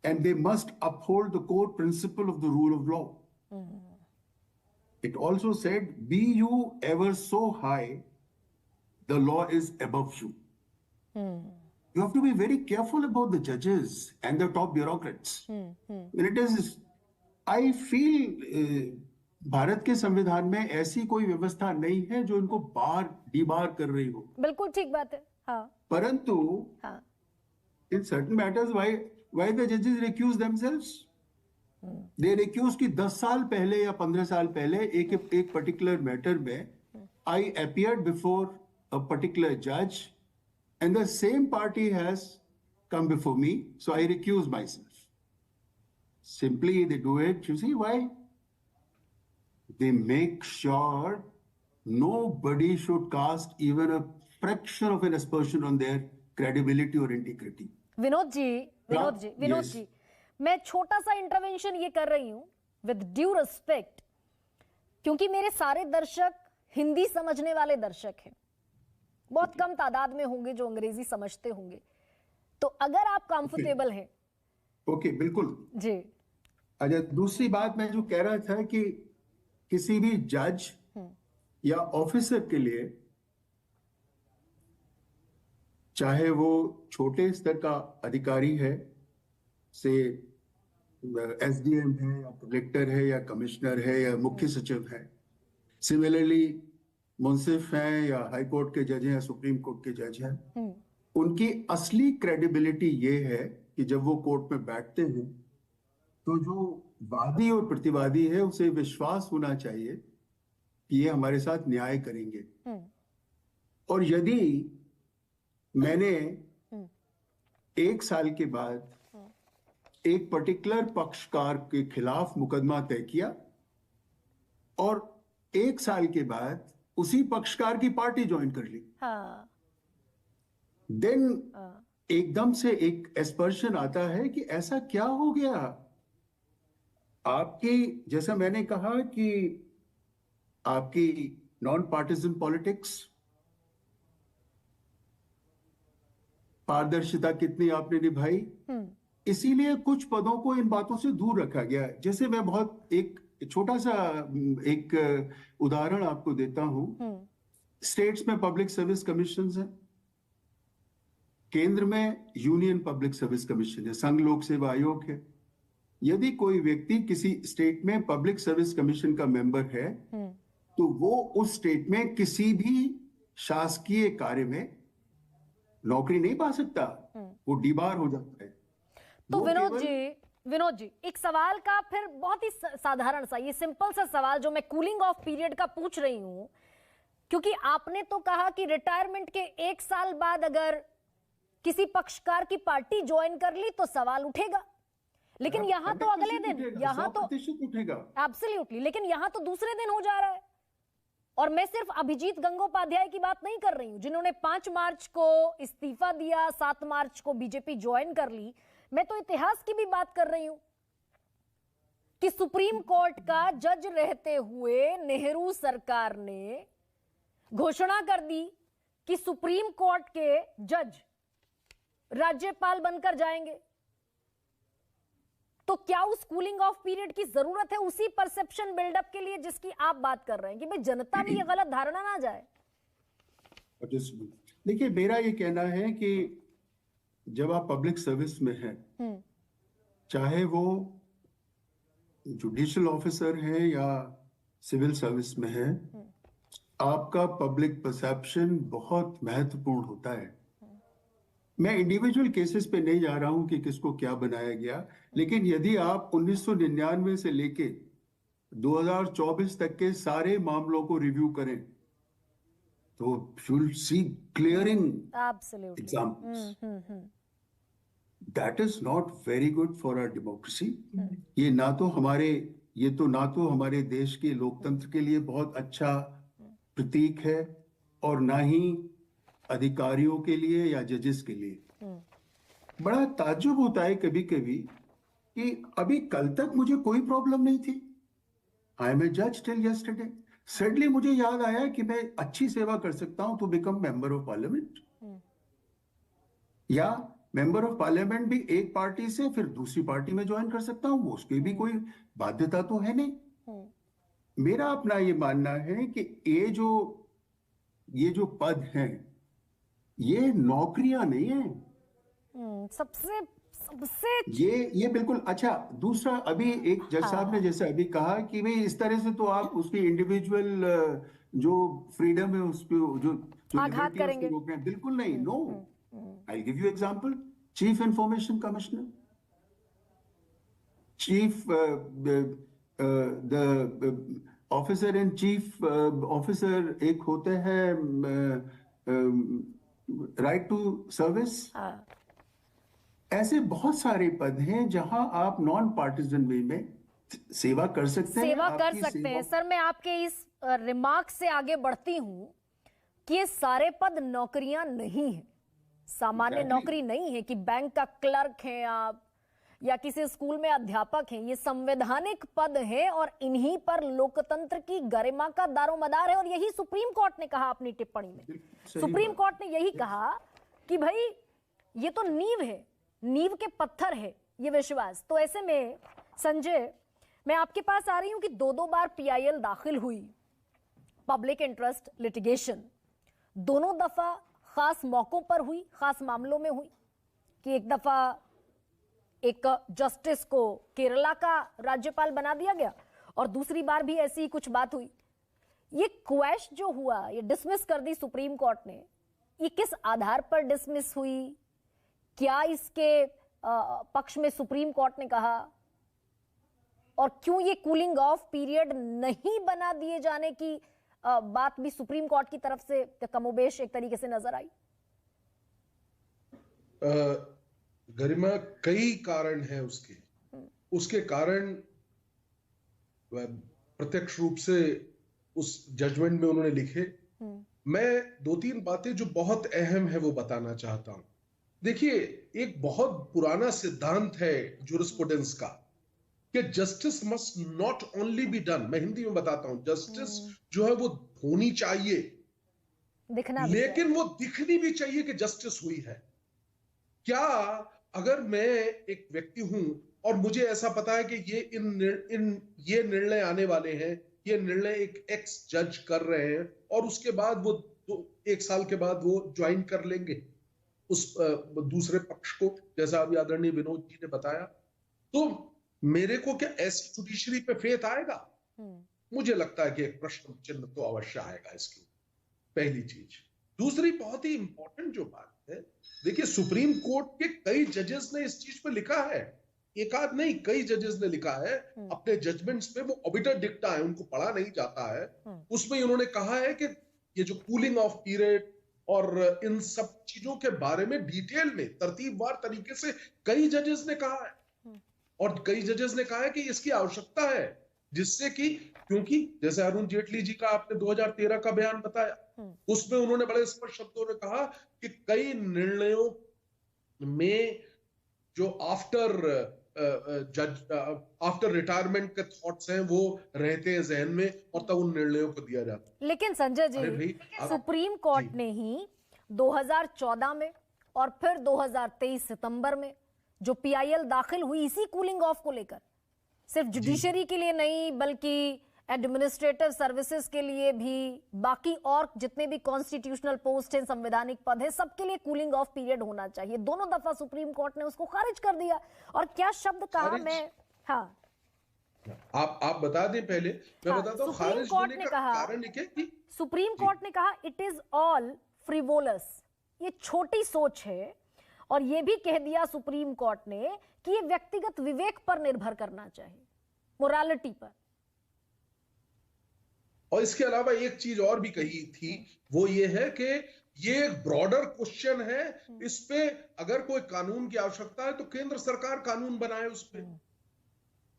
and they must uphold the core principle of the rule of law. It also said, be you ever so high, the law is above you. You have to be very careful about the judges and the top bureaucrats. When it is, I feel Bharat के संविधान में ऐसी कोई व्यवस्था नहीं है जो इनको डीबार कर रही हो. बिल्कुल ठीक बात है. हाँ. परंतु in certain matters, why the judges recuse themselves? They recuse कि 10 साल पहले या 15 साल पहले एक particular matter में I appeared before a particular judge. And the same party has come before me, so I recuse myself. Simply they do it, you see why? They make sure nobody should cast even a fraction of an aspersion on their credibility or integrity. Vinod ji, मैं छोटा सा intervention ये कर रही हूं with due respect, क्योंकि मेरे सारे दर्शक हिंदी समझने वाले दर्शक हैं. बहुत कम तादाद में होंगे जो अंग्रेजी समझते होंगे. तो अगर आप कंफर्टेबल हैं. ओके, बिल्कुल जी. अच्छा, दूसरी बात मैं जो कह रहा था कि किसी भी जज या ऑफिसर के लिए, चाहे वो छोटे स्तर का अधिकारी है, से एसडीएम है या कलेक्टर है या कमिश्नर है या मुख्य सचिव है, सिमिलरली मुंसिफ हैं या हाई कोर्ट के जज हैं या सुप्रीम कोर्ट के जज हैं, उनकी असली क्रेडिबिलिटी ये है कि जब वो कोर्ट में बैठते हैं तो जो वादी और प्रतिवादी है उसे विश्वास होना चाहिए कि ये हमारे साथ न्याय करेंगे. और यदि मैंने 1 साल के बाद एक पर्टिकुलर पक्षकार के खिलाफ मुकदमा तय किया और 1 साल के बाद उसी पक्षकार की पार्टी ज्वाइन कर ली, देन एकदम से एक एस्पर्शन आता है कि ऐसा क्या हो गया. आपकी, जैसा मैंने कहा कि आपकी नॉन पार्टिजन पॉलिटिक्स, पारदर्शिता कितनी आपने निभाई, इसीलिए कुछ पदों को इन बातों से दूर रखा गया. जैसे मैं बहुत एक छोटा सा एक उदाहरण आपको देता हूं. स्टेट्स में पब्लिक सर्विस कमीशन है, केंद्र में यूनियन पब्लिक सर्विस कमीशन है, संघ लोक सेवा आयोग है. यदि कोई व्यक्ति किसी स्टेट में पब्लिक सर्विस कमीशन का मेंबर है तो वो उस स्टेट में किसी भी शासकीय कार्य में नौकरी नहीं पा सकता, वो डीबार हो जाता है. तो विनोद जी, एक सवाल का फिर बहुत ही साधारण सा, ये सिंपल सा सवाल जो मैं कूलिंग ऑफ पीरियड का पूछ रही हूं, क्योंकि आपने तो कहा कि रिटायरमेंट के 1 साल बाद अगर किसी पक्षकार की पार्टी ज्वाइन कर ली तो सवाल उठेगा, लेकिन यहां तो अगले दिन, यहां तो उठेगा एब्सोल्युटली, लेकिन यहां तो दूसरे दिन हो जा रहा है. और मैं सिर्फ अभिजीत गंगोपाध्याय की बात नहीं कर रही हूं जिन्होंने 5 मार्च को इस्तीफा दिया, 7 मार्च को बीजेपी ज्वाइन कर ली. मैं तो इतिहास की भी बात कर रही हूं कि सुप्रीम कोर्ट का जज रहते हुए नेहरू सरकार ने घोषणा कर दी कि सुप्रीम कोर्ट के जज राज्यपाल बनकर जाएंगे. तो क्या उस कूलिंग ऑफ पीरियड की जरूरत है उसी परसेप्शन बिल्डअप के लिए जिसकी आप बात कर रहे हैं कि भाई जनता में ये गलत धारणा ना जाए? देखिए, मेरा ये कहना है कि जब आप पब्लिक सर्विस में हैं, चाहे वो जुडिशियल ऑफिसर है या सिविल सर्विस में है, आपका पब्लिक परसेप्शन बहुत महत्वपूर्ण होता है। मैं इंडिविजुअल केसेस पे नहीं जा रहा हूं कि किसको क्या बनाया गया, लेकिन यदि आप 1999 से लेके 2024 तक के सारे मामलों को रिव्यू करें तो you will see clearing examples. That is not very good for our democracy. ये ना तो हमारे देश के लोकतंत्र के लिए बहुत अच्छा प्रतीक है और ना ही अधिकारियों के लिए या जजेस के लिए। बड़ा ताज्जुब होता है कभी कभी कि अभी कल तक मुझे कोई प्रॉब्लम नहीं थी, आई एम ए जज टिल यस्टरडे, सडनली मुझे याद आया कि मैं अच्छी सेवा कर सकता हूं तो बिकम मेंबर ऑफ पार्लियामेंट, या मेंबर ऑफ पार्लियामेंट भी एक पार्टी से फिर दूसरी पार्टी में ज्वाइन कर सकता हूं, उसकी भी कोई बाध्यता तो है नहीं। मेरा अपना ये मानना है कि ये जो पद हैं ये नौकरियां नहीं है। सबसे ये बिल्कुल। अच्छा, दूसरा, अभी एक जज साहब ने जैसे अभी कहा कि भाई इस तरह से तो आप उसकी इंडिविजुअल जो फ्रीडम है उस पर जो आघात करेंगे। बिल्कुल नहीं। No, I give you example. Chief information commissioner, chief the officer in chief officer एक होते हैं राइट टू सर्विस। ऐसे बहुत सारे पद हैं जहां आप नॉन पार्टिजन वे में सेवा कर सकते हैं। सर, मैं आपके इस रिमार्क से आगे बढ़ती हूं कि ये सारे पद नौकरियां नहीं है, सामान्य नौकरी नहीं है कि बैंक का क्लर्क हैं आप या किसी स्कूल में अध्यापक हैं। ये संवैधानिक पद है और इन्हीं पर लोकतंत्र की गरिमा का दारोमदार है। और यही सुप्रीम कोर्ट ने कहा अपनी टिप्पणी में। सुप्रीम कोर्ट ने यही कहा कि भाई ये तो नींव है, नींव के पत्थर है ये विश्वास। तो ऐसे में संजय, मैं आपके पास आ रही हूं कि दो बार PIL दाखिल हुई, पब्लिक इंटरेस्ट लिटिगेशन। दोनों दफा खास मौकों पर हुई, खास मामलों में हुई कि एक दफा एक जस्टिस को केरला का राज्यपाल बना दिया गया और दूसरी बार भी ऐसी कुछ बात हुई। ये क्वैश जो हुआ, ये डिसमिस कर दी सुप्रीम कोर्ट ने, ये किस आधार पर डिसमिस हुई? क्या इसके पक्ष में सुप्रीम कोर्ट ने कहा? और क्यों ये कूलिंग ऑफ पीरियड नहीं बना दिए जाने की बात भी सुप्रीम कोर्ट की तरफ से कमोबेश एक तरीके से नजर आई? गरिमा, कई कारण हैं उसके कारण प्रत्यक्ष रूप से उस जजमेंट में उन्होंने लिखे। मैं 2-3 बातें जो बहुत अहम है वो बताना चाहता हूं। देखिए, एक बहुत पुराना सिद्धांत है जूरिस्प्रूडेंस का कि justice must not only be done, मैं हिंदी में बताता हूं, जस्टिस जो है वो होनी चाहिए, दिखना लेकिन वो दिखनी भी चाहिए कि जस्टिस हुई है। क्या अगर मैं एक व्यक्ति हूं और मुझे ऐसा पता है कि ये निर्णय आने वाले हैं, ये निर्णय एक एक्स जज कर रहे हैं और उसके बाद वो 1 साल के बाद वो ज्वाइन कर लेंगे उस दूसरे पक्ष को, जैसा अभी आदरणीय विनोद जी ने बताया, तो मेरे को क्या ऐसी जुडिशरी पे फेथ आएगा? मुझे लगता है कि एक प्रश्न चिन्ह तो अवश्य आएगा इसकी, पहली चीज। दूसरी बहुत ही इंपॉर्टेंट जो बात है, देखिए सुप्रीम कोर्ट के कई जजेस ने इस चीज पे लिखा है, एक आध नहीं, कई जजेस ने लिखा है अपने जजमेंट्स पे, वो ऑबिटर डिक्टा है, उनको पढ़ा नहीं जाता है। उसमें उन्होंने कहा है कि ये जो कूलिंग ऑफ पीरियड और इन सब चीजों के बारे में डिटेल में तरतीबवार तरीके से कई जजेस ने कहा है और कई जजेस ने कहा है कि इसकी आवश्यकता है, जिससे कि, क्योंकि जैसे अरुण जेटली जी का आपने 2013 का बयान बताया, उसमें उन्होंने बड़े स्पष्ट शब्दों में कहा कि कई निर्णयों में जो आफ्टर रिटायरमेंट के थॉट्स हैं वो रहते हैं जहन में और तब उन निर्णयों को दिया जाता है। लेकिन संजय जी, सुप्रीम कोर्ट ने ही 2014 में और फिर 2023 सितंबर में जो PIL दाखिल हुई इसी कूलिंग ऑफ को लेकर, सिर्फ जुडिशरी के लिए नहीं बल्कि एडमिनिस्ट्रेटिव सर्विसेज के लिए भी, बाकी और जितने भी कॉन्स्टिट्यूशनल पोस्ट हैं, संवैधानिक पद है, सबके लिए कूलिंग ऑफ पीरियड होना चाहिए। दोनों दफा सुप्रीम कोर्ट ने उसको खारिज कर दिया। और क्या शब्द कहा, मैं हाँ आप बता दें पहले, मैं बताता हूं सुप्रीम कोर्ट ने कहा, कारण क्या कि सुप्रीम कोर्ट ने कहा इट इज ऑल फ्रिवोलस, ये छोटी सोच है। और ये भी कह दिया सुप्रीम कोर्ट ने कि ये व्यक्तिगत विवेक पर निर्भर करना चाहिए, मोरालिटी पर। और इसके अलावा एक चीज और भी कही थी, वो ये है कि ये एक ब्रॉडर क्वेश्चन है, इस पे अगर कोई कानून की आवश्यकता है तो केंद्र सरकार कानून बनाए उस पे।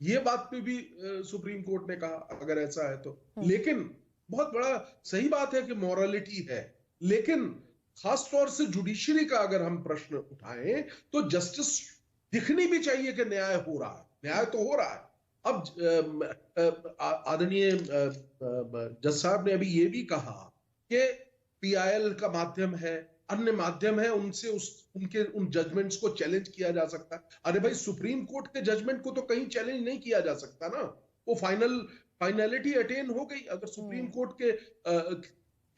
ये बात पे भी सुप्रीम कोर्ट ने कहा अगर ऐसा है तो। लेकिन बहुत बड़ा सही बात है कि मॉरलिटी है, लेकिन खास तौर से जुडिशरी का अगर हम प्रश्न उठाएं तो जस्टिस दिखनी भी चाहिए कि न्याय हो रहा है। न्याय तो हो रहा है। अब आदरणीय जज साहब ने अभी ये भी कहा कि पीआईएल का माध्यम है, अन्य माध्यम है, उनसे उन जजमेंट्स को चैलेंज किया जा सकता है। अरे भाई, सुप्रीम कोर्ट के जजमेंट को तो कहीं चैलेंज नहीं किया जा सकता ना, वो फाइनलिटी अटेन हो गई। अगर सुप्रीम कोर्ट के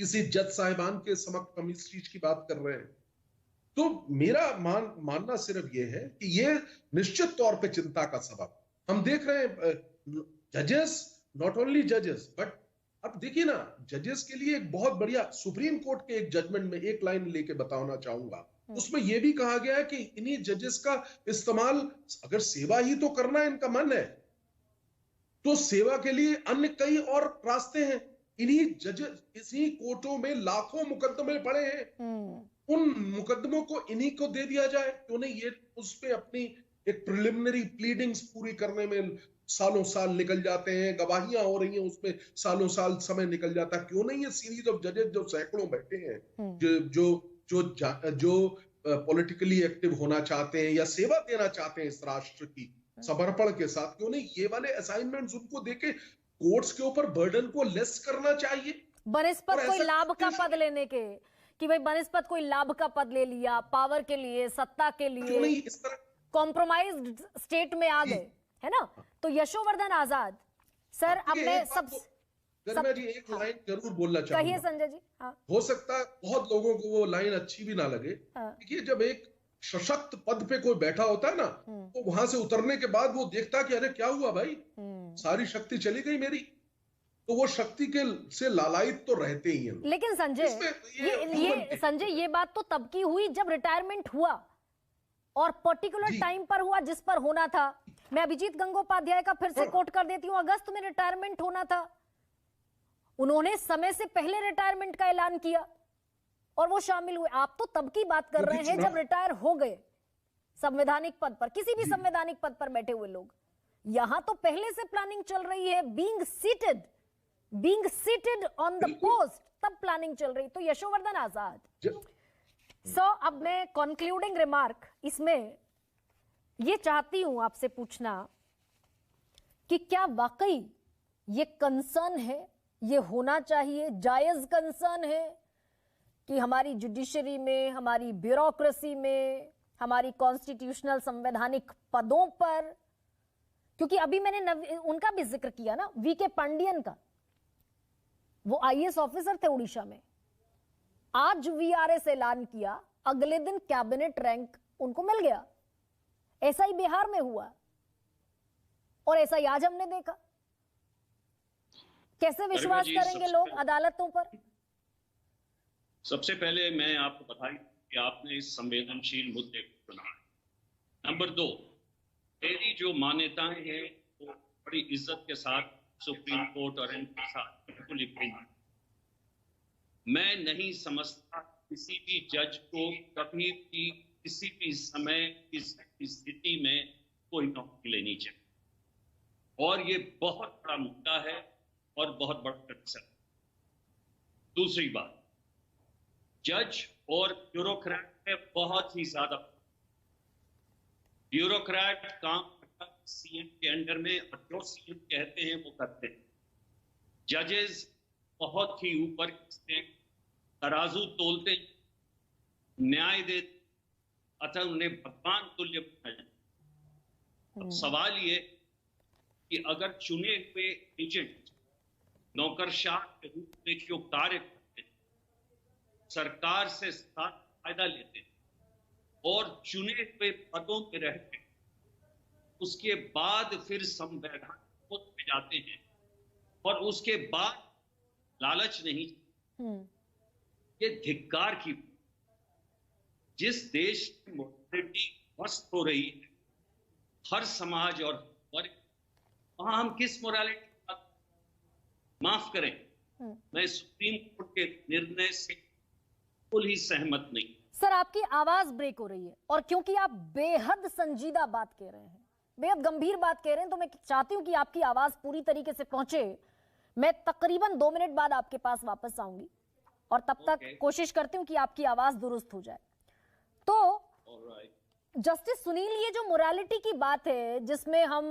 किसी जज साहिबान के समक्ष हम इस चीज की बात कर रहे हैं, तो मेरा मानना सिर्फ ये है कि ये निश्चित तौर पे चिंता का सबब हम देख रहे हैं। जजेस, नॉट ओनली जजेस, बट अब देखिए ना, जजेस के लिए एक बहुत बढ़िया सुप्रीम कोर्ट के एक जजमेंट में एक लाइन लेके बताना चाहूंगा। उसमें यह भी कहा गया है कि इन्हीं जजेस का इस्तेमाल, अगर सेवा ही तो करना इनका मन है, तो सेवा के लिए अन्य कई और रास्ते हैं। इन्हीं जजेस, इसी कोर्टों में लाखों मुकदमे पड़े हैं, उन मुकदमों को इन्हीं को दे दिया जाए। क्यों नहीं? ये उस पे अपनी एक प्रिलिमिनरी प्लीडिंग्स पूरी करने में सालों साल निकल जाते हैं, गवाहियां हो रही हैं, उसमें सालों साल समय निकल जाता है। क्यों नहीं ये सीरीज ऑफ जजेस जो सैकड़ों बैठे हैं, जो पॉलिटिकली एक्टिव होना चाहते हैं या सेवा देना चाहते हैं इस राष्ट्र की समर्पण के साथ, क्यों नहीं ये वाले असाइनमेंट्स उनको देके कोर्ट्स के ऊपर बर्डन को लेस करना चाहिए। बनस्पत कोई लाभ का पद लेने के, कि भाई बनस्पत कोई लाभ का पद ले लिया, पावर के लिए, सत्ता के लिए, इस तरह कॉम्प्रोमाइज्ड स्टेट में आ गए, है ना? तो यशोवर्धन आजाद सर, अब मैं गर्मा जी एक लाइन जरूर बोलना चाहूंगा। कहिए संजय जी। हाँ। हो सकता है बहुत लोगों को वो लाइन अच्छी भी ना लगे। देखिए, जब एक सशक्त पद पे कोई बैठा होता है ना, तो वहां से उतरने के बाद वो देखता कि अरे क्या हुआ भाई, सारी शक्ति चली गई मेरी, तो वो शक्ति के से लालायित तो रहते ही हैं। लेकिन संजय, ये संजय, ये बात तो तब की हुई जब रिटायरमेंट हुआ, और पर्टिकुलर टाइम पर हुआ जिस पर होना था। मैं अभिजीत गंगोपाध्याय का फिर से कोट कर देती हूँ, अगस्त में रिटायरमेंट होना था, उन्होंने समय से पहले रिटायरमेंट का ऐलान किया और वो शामिल हुए। आप तो तब की बात कर रहे हैं जब रिटायर हो गए संवैधानिक पद पर, किसी भी संवैधानिक पद पर बैठे हुए लोग। यहां तो पहले से प्लानिंग चल रही है, being seated on the post, तब प्लानिंग चल रही। तो यशोवर्धन आजाद, अब मैं कंक्लूडिंग रिमार्क इसमें ये चाहती हूं आपसे पूछना कि क्या वाकई ये कंसर्न है, ये होना चाहिए, जायज कंसर्न है कि हमारी जुडिशरी में, हमारी ब्यूरोक्रेसी में, हमारी कॉन्स्टिट्यूशनल संवैधानिक पदों पर, क्योंकि अभी मैंने उनका भी जिक्र किया ना, वीके पांडियन का, वो आईएएस ऑफिसर थे उड़ीसा में, आज वीआरएस ऐलान किया, अगले दिन कैबिनेट रैंक उनको मिल गया। ऐसा ही बिहार में हुआ और ऐसा ही आज हमने देखा। कैसे विश्वास करेंगे लोग अदालतों पर? सबसे पहले मैं आपको बधाई कि आपने इस संवेदनशील मुद्दे को चुना है। नंबर 2, मेरी जो मान्यताएं हैं वो बड़ी इज्जत के साथ सुप्रीम कोर्ट और इनके साथ बिल्कुल ही, मैं नहीं समझता किसी भी जज को कभी भी किसी भी समय इस स्थिति में कोई नौकरी लेनी चाहिए, और ये बहुत बड़ा मुद्दा है और बहुत बड़ा कंसर्न। दूसरी बात, जज और ब्यूरोक्रेट में बहुत ही ज्यादा, ब्यूरोक्रेट काम करता सीएम के अंडर में और जो सीएम कहते हैं वो करते हैं। जजेस बहुत ही ऊपर से तराजू तोलते, न्याय देते, अतः उन्हें भगवान तुल्य बनाया। अब सवाल ये कि अगर चुने हुए एजेंट नौकरशाह के रूप में जो कार्य करते हैं, सरकार से फायदा लेते हैं और चुने हुए पदों पे रहते हैं, उसके बाद फिर संवैधानिक पद पे जाते हैं और उसके बाद लालच नहीं, ये धिक्कार की। जिस देश की मोरालिटी ध्वस्त हो रही है, हर समाज और वर्ग, वहां हम किस मोरालिटी? माफ करें, मैं सुप्रीम कोर्ट के निर्णय से बिल्कुल ही सहमत नहीं। सर, आपकी आवाज ब्रेक हो रही है, और क्योंकि आप बेहद संजीदा बात कह रहे हैं, बेहद गंभीर बात कह रहे हैं, तो मैं चाहती हूं कि आपकी आवाज पूरी तरीके से पहुंचे। मैं तकरीबन 2 मिनट बाद आपके पास वापस आऊंगी और तब तक कोशिश करती हूं कि आपकी आवाज दुरुस्त हो जाए। तो जस्टिस सुनील, ये जो मोरालिटी की बात है, जिसमें हम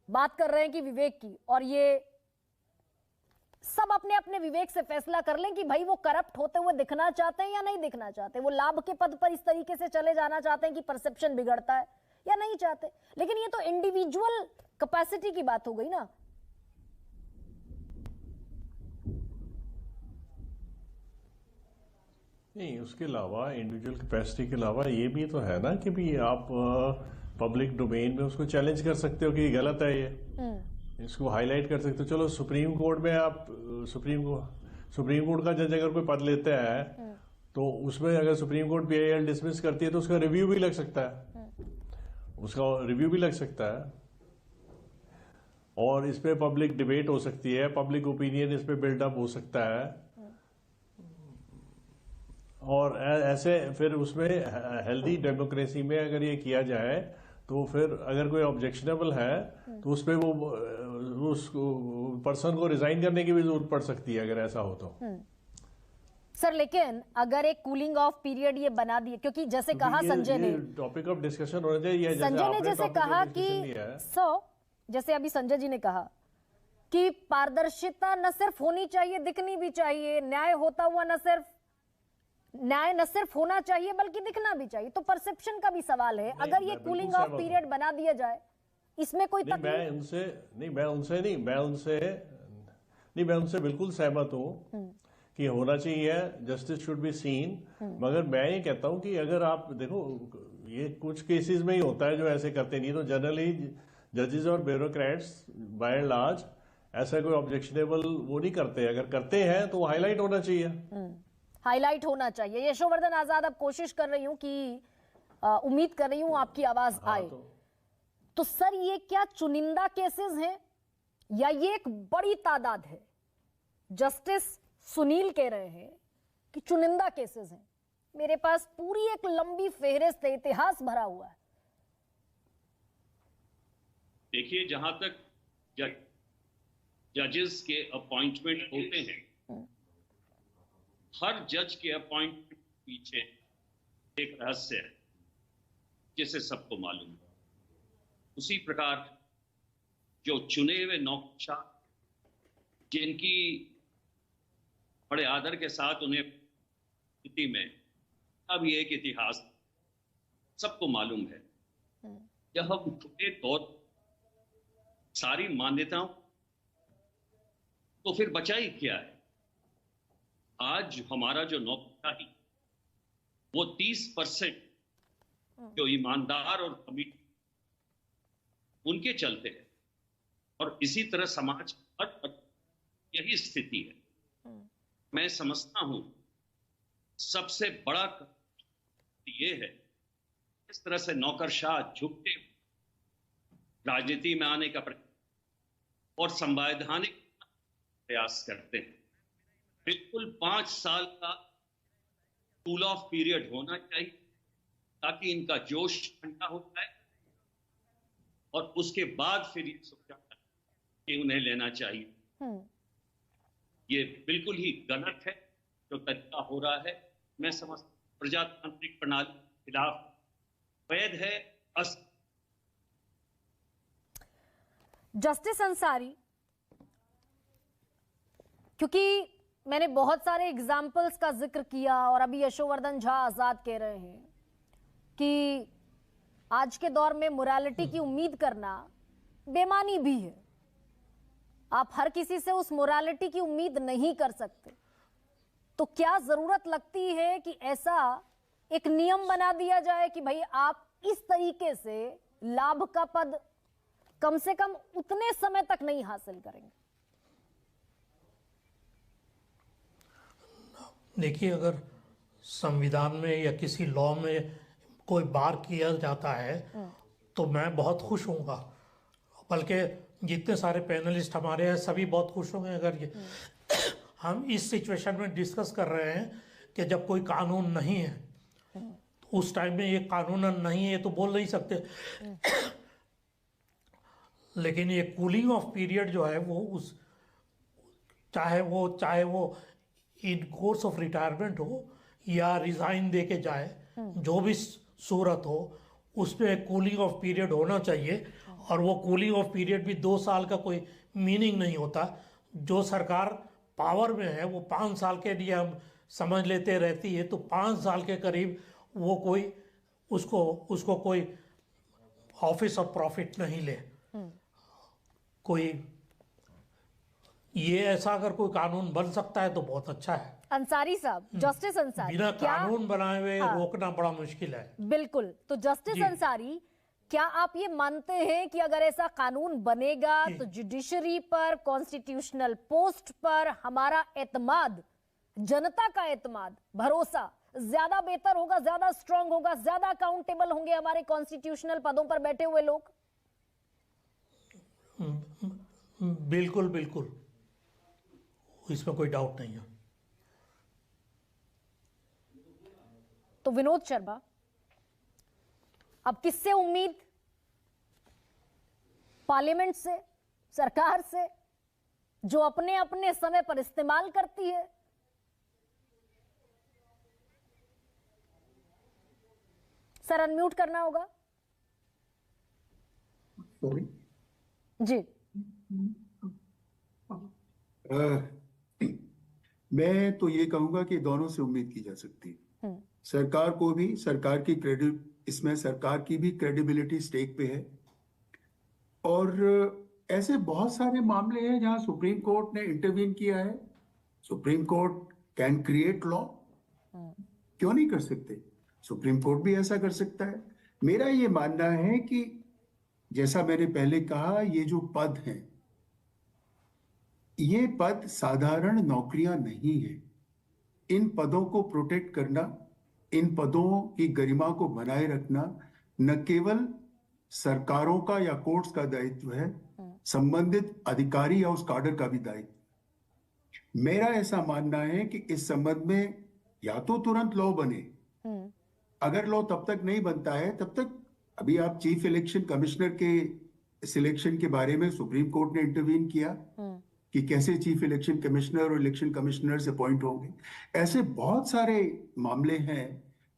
बात कर रहे हैं कि विवेक की, और ये सब अपने अपने विवेक से फैसला कर लें कि भाई वो करप्ट होते हुए दिखना चाहते हैं या नहीं दिखना चाहते, वो लाभ के पद पर इस तरीके से चले जाना चाहते हैं कि परसेप्शन बिगड़ता है या नहीं चाहते। लेकिन ये तो इंडिविजुअल कैपेसिटी की बात हो गई ना। नहीं, उसके अलावा इंडिविजुअल कैपेसिटी के अलावा ये भी तो है ना कि भी आप पब्लिक डोमेन में उसको चैलेंज कर सकते हो कि गलत है, ये इसको हाईलाइट कर सकते हो। चलो सुप्रीम कोर्ट में आप सुप्रीम कोर्ट का जज अगर कोई पद लेता है तो उसमें अगर सुप्रीम कोर्ट PIL डिसमिस करती है तो उसका रिव्यू भी लग सकता है, और इस पे पब्लिक डिबेट हो सकती है, पब्लिक ओपिनियन इस पे बिल्डअप हो सकता है, और ऐसे फिर उसमें हेल्दी डेमोक्रेसी में अगर ये किया जाए तो फिर अगर कोई ऑब्जेक्शनेबल है तो उस पे वो उस पर्सन को रिजाइन करने की भी जरूरत पड़ सकती है अगर ऐसा हो तो। सर, लेकिन अगर एक कूलिंग ऑफ पीरियड ये बना दिए, क्योंकि जैसे कहा संजय ने, टॉपिक ऑफ डिस्कशन होना चाहिए। संजय ने जैसे कहा कि जैसे अभी संजय जी ने कहा कि पारदर्शिता न सिर्फ होनी चाहिए, दिखनी भी चाहिए, न्याय होता हुआ न सिर्फ होना चाहिए बल्कि दिखना भी चाहिए। तो परसेप्शन का भी सवाल है। अगर ये कूलिंग ऑफ पीरियड बना दिया जाए, इसमें कोई मैं उनसे बिल्कुल सहमत हूँ कि होना चाहिए, जस्टिस शुड बी सीन। मगर मैं ये कहता हूँ कि अगर आप देखो, ये कुछ केसेस में ही होता है जो ऐसे करते नहीं, तो जनरली जजेस और ब्यूरोक्रेट्स बाय एंड लार्ज ऐसा कोई ऑब्जेक्शनेबल वो नहीं करते। अगर करते हैं तो हाईलाइट होना चाहिए, हाईलाइट होना चाहिए। यशोवर्धन आजाद, अब कोशिश कर रही हूं कि उम्मीद कर रही हूं आपकी आवाज आए। तो सर, ये क्या चुनिंदा केसेस हैं या ये एक बड़ी तादाद है? जस्टिस सुनील कह रहे हैं कि चुनिंदा केसेस हैं। मेरे पास पूरी एक लंबी फेहरिस्त है, इतिहास भरा हुआ है। देखिए, जहां तक जजेस के अपॉइंटमेंट होते हैं, हर जज के अपॉइंटमेंट के पीछे एक रहस्य है जिसे सबको मालूम है। उसी प्रकार जो चुने हुए नौकरशाह, जिनकी बड़े आदर के साथ उन्हें स्थिति में अब ये एक इतिहास सबको मालूम है। जब हम छुटे तौर सारी मान्यताओं, तो फिर बचा ही क्या है? आज हमारा जो नौकरशाही वो 30% जो ईमानदार और कमिट उनके चलते हैं, और इसी तरह समाज पर यही स्थिति है। मैं समझता हूं सबसे बड़ा ये है इस तरह से नौकरशाह झुकते राजनीति में आने का और संवैधानिक प्रयास करते हैं। बिल्कुल 5 साल का कूल ऑफ पीरियड होना चाहिए ताकि इनका जोश ठंडा हो जाए, और उसके बाद फिर ये सोचा कि उन्हें लेना चाहिए। ये बिल्कुल ही गलत है जो तरीका हो रहा है। मैं समझता हूं प्रजातांत्रिक प्रणाली के खिलाफ वैध है। जस्टिस अंसारी, क्योंकि मैंने बहुत सारे एग्जाम्पल्स का जिक्र किया और अभी यशोवर्धन झा आजाद कह रहे हैं कि आज के दौर में मोरालिटी की उम्मीद करना बेमानी भी है। आप हर किसी से उस मोरालिटी की उम्मीद नहीं कर सकते। तो क्या जरूरत लगती है कि ऐसा एक नियम बना दिया जाए कि भाई आप इस तरीके से लाभ का पद कम से कम उतने समय तक नहीं हासिल करेंगे? देखिए, अगर संविधान में या किसी लॉ में कोई बार किया जाता है तो मैं बहुत खुश होऊंगा, बल्कि जितने सारे पैनलिस्ट हमारे हैं सभी बहुत खुश होंगे अगर ये हम इस सिचुएशन में डिस्कस कर रहे हैं कि जब कोई कानून नहीं है तो उस टाइम में ये कानून नहीं है तो बोल नहीं सकते। लेकिन ये कूलिंग ऑफ पीरियड जो है वो उस चाहे वो इन कोर्स ऑफ रिटायरमेंट हो या रिजाइन दे के जाए, जो भी सूरत हो उसमें कूलिंग ऑफ पीरियड होना चाहिए। और वो कूलिंग ऑफ पीरियड भी 2 साल का कोई मीनिंग नहीं होता। जो सरकार पावर में है वो 5 साल के लिए हम समझ लेते रहती है, तो 5 साल के करीब वो कोई उसको कोई ऑफिस ऑफ प्रॉफिट नहीं ले। कोई ये ऐसा अगर कोई कानून बन सकता है तो बहुत अच्छा है। अंसारी साहब, जस्टिस अंसारी, बिना कानून बनाए हुए रोकना बड़ा मुश्किल है। बिल्कुल। तो जस्टिस अंसारी, क्या आप ये मानते हैं कि अगर ऐसा कानून बनेगा तो जुडिशरी पर, कॉन्स्टिट्यूशनल पोस्ट पर हमारा एतमाद, जनता का एतमाद, भरोसा ज्यादा बेहतर होगा, ज्यादा स्ट्रांग होगा, ज्यादा अकाउंटेबल होंगे हमारे कॉन्स्टिट्यूशनल पदों पर बैठे हुए लोग? बिल्कुल बिल्कुल, इसमें कोई डाउट नहीं है। तो विनोद शर्मा, अब किससे उम्मीद? पार्लियामेंट से, सरकार से, जो अपने अपने समय पर इस्तेमाल करती है? सर अनम्यूट करना होगा। सॉरी जी। मैं तो ये कहूंगा कि दोनों से उम्मीद की जा सकती है। सरकार को भी, सरकार की इसमें सरकार की भी क्रेडिबिलिटी स्टेक पे है। और ऐसे बहुत सारे मामले हैं जहां सुप्रीम कोर्ट ने इंटरवीन किया है। Supreme court can create law, क्यों नहीं कर सकते? सुप्रीम कोर्ट भी ऐसा कर सकता है। मेरा ये मानना है कि जैसा मैंने पहले कहा, ये जो पद हैं, ये पद साधारण नौकरियां नहीं है। इन पदों को प्रोटेक्ट करना, इन पदों की गरिमा को बनाए रखना न केवल सरकारों का या कोर्ट्स का दायित्व है, संबंधित अधिकारी या उस काडर का भी दायित्व। मेरा ऐसा मानना है कि इस संबंध में या तो तुरंत लॉ बने, अगर लॉ तब तक नहीं बनता है तब तक, अभी आप चीफ इलेक्शन कमिश्नर के सिलेक्शन के बारे में सुप्रीम कोर्ट ने इंटरवीन किया कि कैसे चीफ इलेक्शन कमिश्नर और इलेक्शन कमिश्नर्स अपॉइंट होंगे। ऐसे बहुत सारे मामले हैं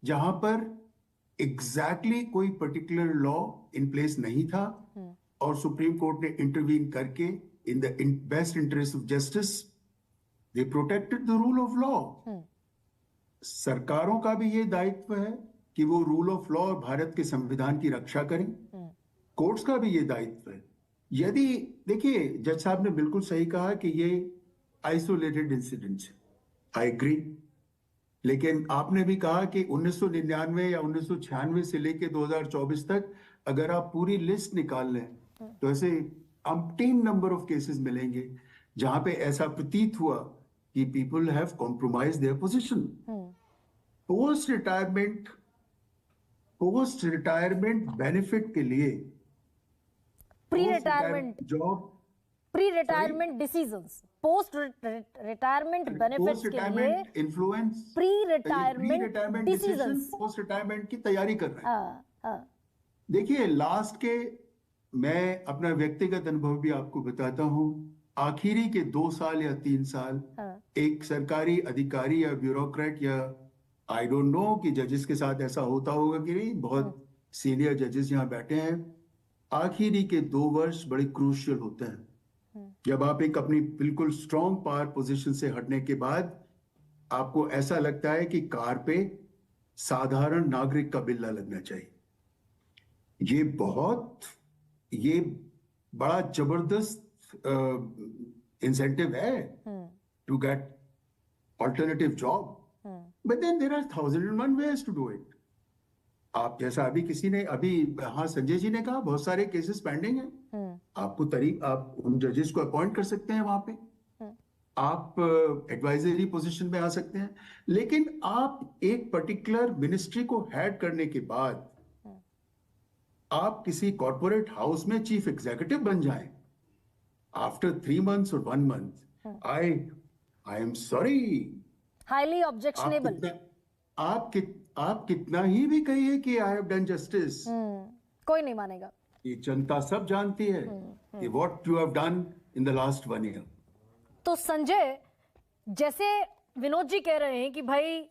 जहां पर एग्जैक्टली कोई पर्टिकुलर लॉ इन प्लेस नहीं था और सुप्रीम कोर्ट ने इंटरवीन करके in the best interest of justice they protected the rule of law. सरकारों का भी ये दायित्व है कि वो रूल ऑफ लॉ और भारत के संविधान की रक्षा करें। कोर्ट्स का भी ये दायित्व है। यदि देखिए, जज साहब ने बिल्कुल सही कहा कि ये आइसोलेटेड इंसिडेंट्स है, आई एग्री। लेकिन आपने भी कहा कि 1999 या 1996 से लेके 2024 तक अगर आप पूरी लिस्ट निकाल लें तो ऐसे अम्पटीन नंबर ऑफ केसेस मिलेंगे जहां पे ऐसा प्रतीत हुआ कि people have compromise their position. Post retirement benefit के लिए, pre retirement job, pre retirement decisions, post retirement benefits के लिए influence, pre retirement decisions, post retirement की तैयारी कर रहे हैं। हाँ। देखिए, लास्ट के, मैं अपना व्यक्तिगत अनुभव भी आपको बताता हूं, आखिरी के 2 साल या 3 साल एक सरकारी अधिकारी या ब्यूरोक्रेट या आई डोंट नो कि जजेस के साथ ऐसा होता होगा कि नहीं, बहुत सीनियर जजेस यहाँ बैठे हैं, आखिरी के 2 वर्ष बड़े क्रूशियल होते हैं। जब आप एक अपनी बिल्कुल स्ट्रॉन्ग पावर पोजीशन से हटने के बाद आपको ऐसा लगता है कि कार पे साधारण नागरिक का बिल्ला लगना चाहिए। ये बड़ा जबरदस्त इंसेंटिव है to get alternative job, but then there are 1001 ways to do it. आप जैसा अभी हाँ संजय जी ने कहा, बहुत सारे केसेस पेंडिंग हैं. आप उन जजेस को अपॉइंट कर सकते हैं वहां पे, आप एडवाइजरी पोजीशन में आ सकते हैं, लेकिन आप एक पर्टिकुलर मिनिस्ट्री को हेड करने के बाद आप किसी कॉर्पोरेट हाउस में चीफ एग्जीक्यूटिव बन जाएं आफ्टर 3 months और 1 month, I am sorry, highly objectionable. आप कितना ही भी कहिए कि आई हैव डन जस्टिस, कोई नहीं मानेगा. ये जनता सब जानती है कि what you have done in the last 1 year. तो संजय, जैसे विनोद जी कह रहे हैं कि भाई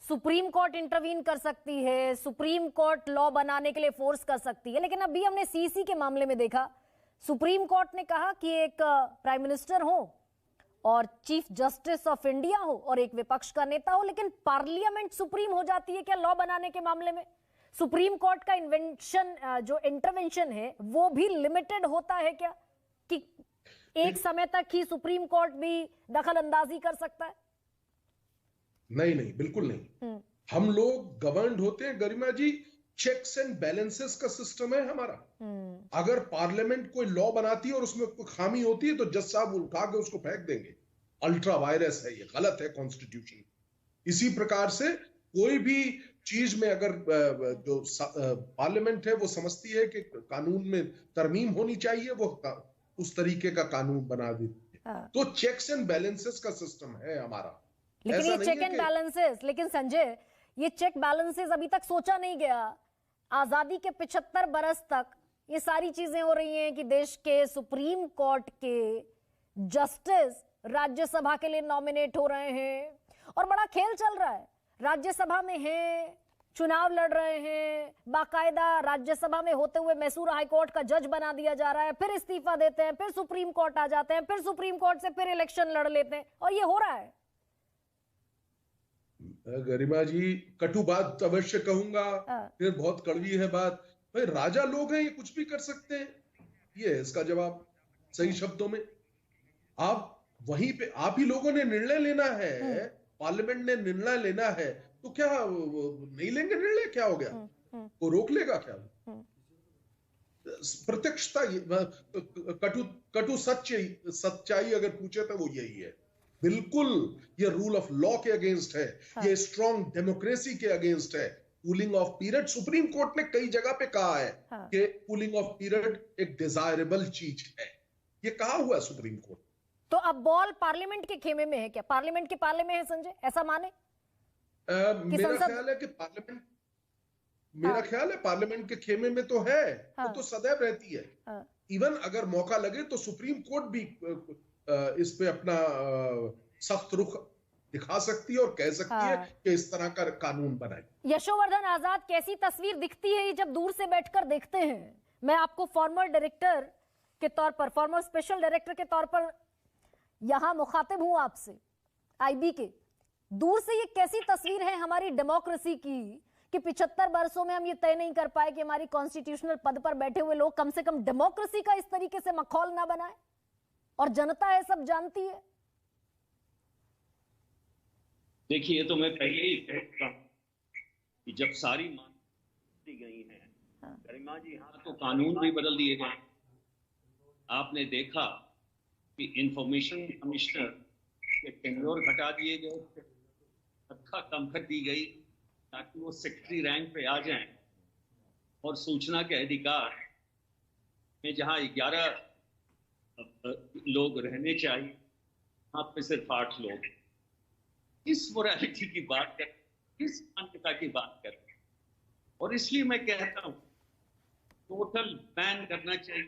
सुप्रीम कोर्ट इंटरवीन कर सकती है, सुप्रीम कोर्ट लॉ बनाने के लिए फोर्स कर सकती है, लेकिन अभी हमने सीसी के मामले में देखा, सुप्रीम कोर्ट ने कहा कि एक प्राइम मिनिस्टर हो और चीफ जस्टिस ऑफ इंडिया हो और एक विपक्ष का नेता हो, लेकिन पार्लियामेंट सुप्रीम हो जाती है क्या लॉ बनाने के मामले में? सुप्रीम कोर्ट का जो इंटरवेंशन है वो भी लिमिटेड होता है क्या, कि एक समय तक ही सुप्रीम कोर्ट भी दखल अंदाजी कर सकता है? नहीं, बिल्कुल नहीं. हम लोग गवर्नड होते हैं गरिमा जी, चेक्स एंड बैलेंसेस का सिस्टम है हमारा. अगर पार्लियामेंट कोई लॉ बनाती है और उसमें कोई खामी होती है तो जज साहब उठा के उसको फेंक देंगे, अल्ट्रा वायरस है, ये गलत है कॉन्स्टिट्यूशन. इसी प्रकार से कोई भी चीज में अगर जो पार्लियामेंट है वो समझती है कि कानून में तरमीम होनी चाहिए, वो उस तरीके का कानून बना देती है. तो चेक्स एंड बैलेंसेस का सिस्टम है हमारा. लेकिन ये चेक एंड बैलेंसेस, लेकिन संजय ये चेक बैलेंसेस अभी तक सोचा नहीं गया. आजादी के 75 बरस तक ये सारी चीजें हो रही हैं कि देश के सुप्रीम कोर्ट के जस्टिस राज्यसभा के लिए नॉमिनेट हो रहे हैं और बड़ा खेल चल रहा है. राज्यसभा में हैं, चुनाव लड़ रहे हैं, बाकायदा राज्यसभा में होते हुए मैसूर हाईकोर्ट का जज बना दिया जा रहा है, फिर इस्तीफा देते हैं, फिर सुप्रीम कोर्ट आ जाते हैं, फिर सुप्रीम कोर्ट से फिर इलेक्शन लड़ लेते हैं, और ये हो रहा है. गरिमा जी, कटु बात अवश्य कहूंगा, फिर बहुत कड़वी है बात. भाई राजा लोग हैं, ये कुछ भी कर सकते हैं, ये है इसका जवाब सही शब्दों में. आप वहीं पे आप ही लोगों ने निर्णय लेना है, पार्लियामेंट ने निर्णय लेना है, तो क्या नहीं लेंगे निर्णय? क्या हो गया? वो रोक लेगा क्या? प्रत्यक्षता कटु सच्चाई अगर पूछे तो वो यही है. बिल्कुल ये रूल ऑफ लॉ के अगेंस्ट है, ये स्ट्रॉन्ग डेमोक्रेसी के अगेंस्ट है. Cooling of period, supreme court ने कई जगह पे कहा है कि कूलिंग ऑफ पीरियड एक डिजायरेबल चीज है, ये कहा हुआ है सुप्रीम कोर्ट. तो अब बॉल पार्लियामेंट के खेमे में है क्या? पार्लियामेंट के पाले में है संजय, ऐसा माने? मेरा ख्याल है कि पार्लियामेंट के खेमे में तो है, वो तो सदैव रहती है. इवन अगर मौका लगे तो सुप्रीम कोर्ट भी इस पे अपना सख्त रुख दिखा सकती है और कह सकती है कि इस तरह का कानून बनाए. यशोवर्धन आजाद, कैसी तस्वीर दिखती है जब दूर से बैठकर देखते हैं? मैं आपको फॉर्मर डायरेक्टर के तौर पर, फॉर्मर स्पेशल डायरेक्टर के तौर पर यहां मुखातिब हूं आपसे, आईबी के. दूर से ये कैसी तस्वीर है हमारी डेमोक्रेसी की कि 75 वर्षों में हम ये तय नहीं कर पाए कि हमारी कॉन्स्टिट्यूशनल पद पर बैठे हुए लोग कम से कम डेमोक्रेसी का इस तरीके से मखौल ना बनाए, और जनता है सब जानती है. देखिए, तो मैं पहले ही कहता हूं कि जब सारी मान्यताएं गई हैं गरिमा जी, हाँ, तो कानून भी बदल दिए गए. आपने देखा कि इंफॉर्मेशन कमिश्नर के टेन्योर घटा दिए गए, तनख्वाह कम कर दी गई ताकि वो सेक्रेटरी रैंक पे आ जाएं, और सूचना के अधिकार में जहां 11 लोग रहने चाहिए, वहां पे सिर्फ 8 लोग. इस मोरालिटी की बात कर, किस मान्यता की बात कर? और इसलिए मैं कहता हूं टोटल बैन करना चाहिए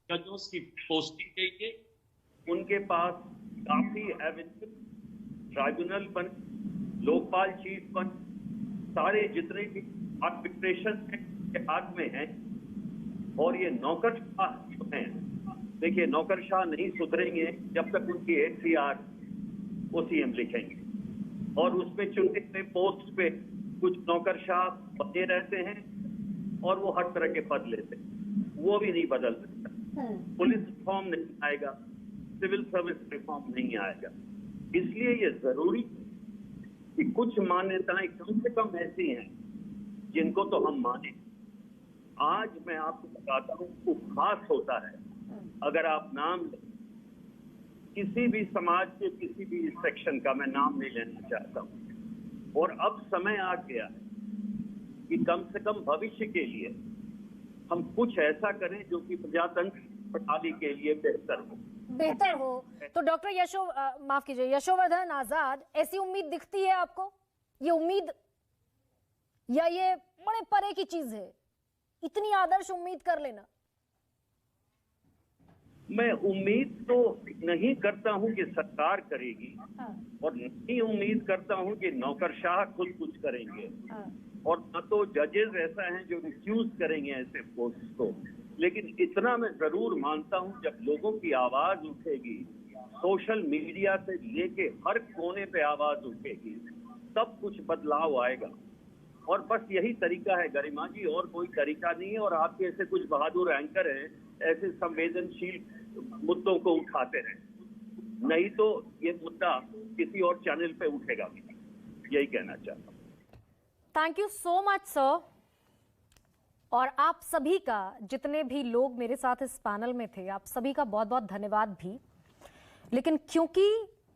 जजों की पोस्टिंग के लिए. उनके पास काफी एवेन्यू, ट्राइब्यूनल बन, लोकपाल चीफ बन, सारे जितने भी आर्बिट्रेशन के हाथ में हैं. और ये नौकरशाह जो हैं, देखिए नौकरशाह नहीं सुधरेंगे जब तक उनकी HCR वो CM लिखेंगे, और उसमें चुने हुए पोस्ट पे कुछ नौकरशाह बने रहते हैं और वो हर तरह के पद लेते हैं, वो भी नहीं बदल सकता. पुलिस रिफॉर्म नहीं आएगा, सिविल सर्विस रिफॉर्म नहीं आएगा। इसलिए ये जरूरी कि कुछ मान्यताएं कम से कम ऐसी हैं जिनको तो हम माने। आज मैं आपको बताता हूं, उपहास होता है अगर आप नाम लें किसी भी समाज के किसी भी सेक्शन का, मैं नाम नहीं लेना चाहता हूं। और अब समय आ गया है कि कम से कम भविष्य के लिए हम कुछ ऐसा करें जो कि प्रजातंत्र प्रणाली के लिए बेहतर हो। तो डॉक्टर माफ कीजिए, यशोवर्धन आजाद, ऐसी उम्मीद दिखती है आपको? ये उम्मीद या ये बड़े परे की चीज है, इतनी आदर्श उम्मीद कर लेना? मैं उम्मीद तो नहीं करता हूं कि सरकार करेगी, और नहीं उम्मीद करता हूं कि नौकरशाह खुद कुछ करेंगे, और न तो जजेस ऐसा हैं जो रिफ्यूज करेंगे ऐसे पोस्ट को। लेकिन इतना मैं जरूर मानता हूं, जब लोगों की आवाज उठेगी, सोशल मीडिया से लेके हर कोने पे आवाज उठेगी, तब कुछ बदलाव आएगा। और बस यही तरीका है गरिमा जी, और कोई तरीका नहीं है। और आपके ऐसे कुछ बहादुर एंकर हैं, ऐसे संवेदनशील मुद्दों को उठाते रहे, नहीं तो ये मुद्दा किसी और चैनल पे उठेगा भी। यही कहना चाहता हूँ। Thank you so much sir. और आप सभी का, जितने भी लोग मेरे साथ इस पैनल में थे, आप सभी का बहुत बहुत धन्यवाद भी। लेकिन क्योंकि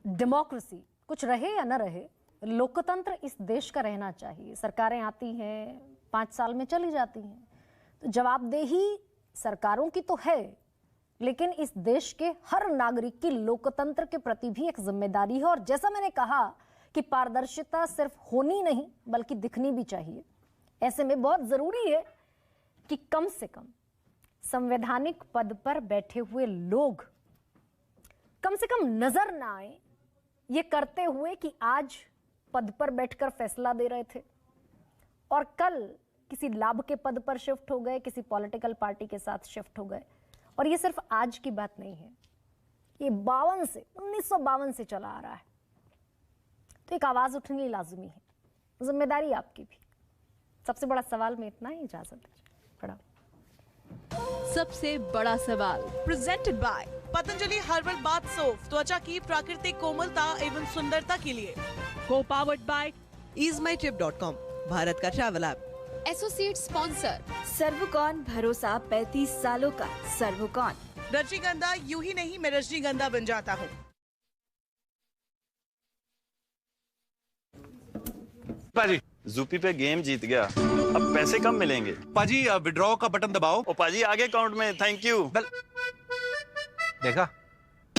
डेमोक्रेसी, कुछ रहे या न रहे, लोकतंत्र इस देश का रहना चाहिए। सरकारें आती हैं, 5 साल में चली जाती हैं, तो जवाबदेही सरकारों की तो है, लेकिन इस देश के हर नागरिक की लोकतंत्र के प्रति भी एक जिम्मेदारी है। और जैसा मैंने कहा कि पारदर्शिता सिर्फ होनी नहीं बल्कि दिखनी भी चाहिए। ऐसे में बहुत जरूरी है कि कम से कम संवैधानिक पद पर बैठे हुए लोग कम से कम नजर ना आए, ये करते हुए कि आज पद पर बैठकर फैसला दे रहे थे और कल किसी लाभ के पद पर शिफ्ट हो गए, किसी पॉलिटिकल पार्टी के साथ शिफ्ट हो गए। और ये सिर्फ आज की बात नहीं है, ये 1952 से चला आ रहा है। तो एक आवाज उठनी लाजमी है, जिम्मेदारी आपकी भी। सबसे बड़ा सवाल में इतना ही, इजाजत दीजिए। प्रणाम। सबसे बड़ा सवाल presented by Patanjali herbal bath soap, त्वचा की प्राकृतिक कोमलता एवं सुंदरता के लिए। को पावर्ड बाय easemytrip.com, भारत का ट्रैवल ऐप। एसोसिएट स्पॉन्सर सर्वकॉन, भरोसा 35 सालों का। सर्वकॉन। रजनीगंधा यूं ही नहीं, मैं रजनीगंधा बन जाता हूँ। पाजी ज़ूपी पे गेम जीत गया, अब पैसे कम मिलेंगे। पाजी विड्रॉ का बटन दबाओ। ओ पाजी, आगे अकाउंट में। Thank you. देखा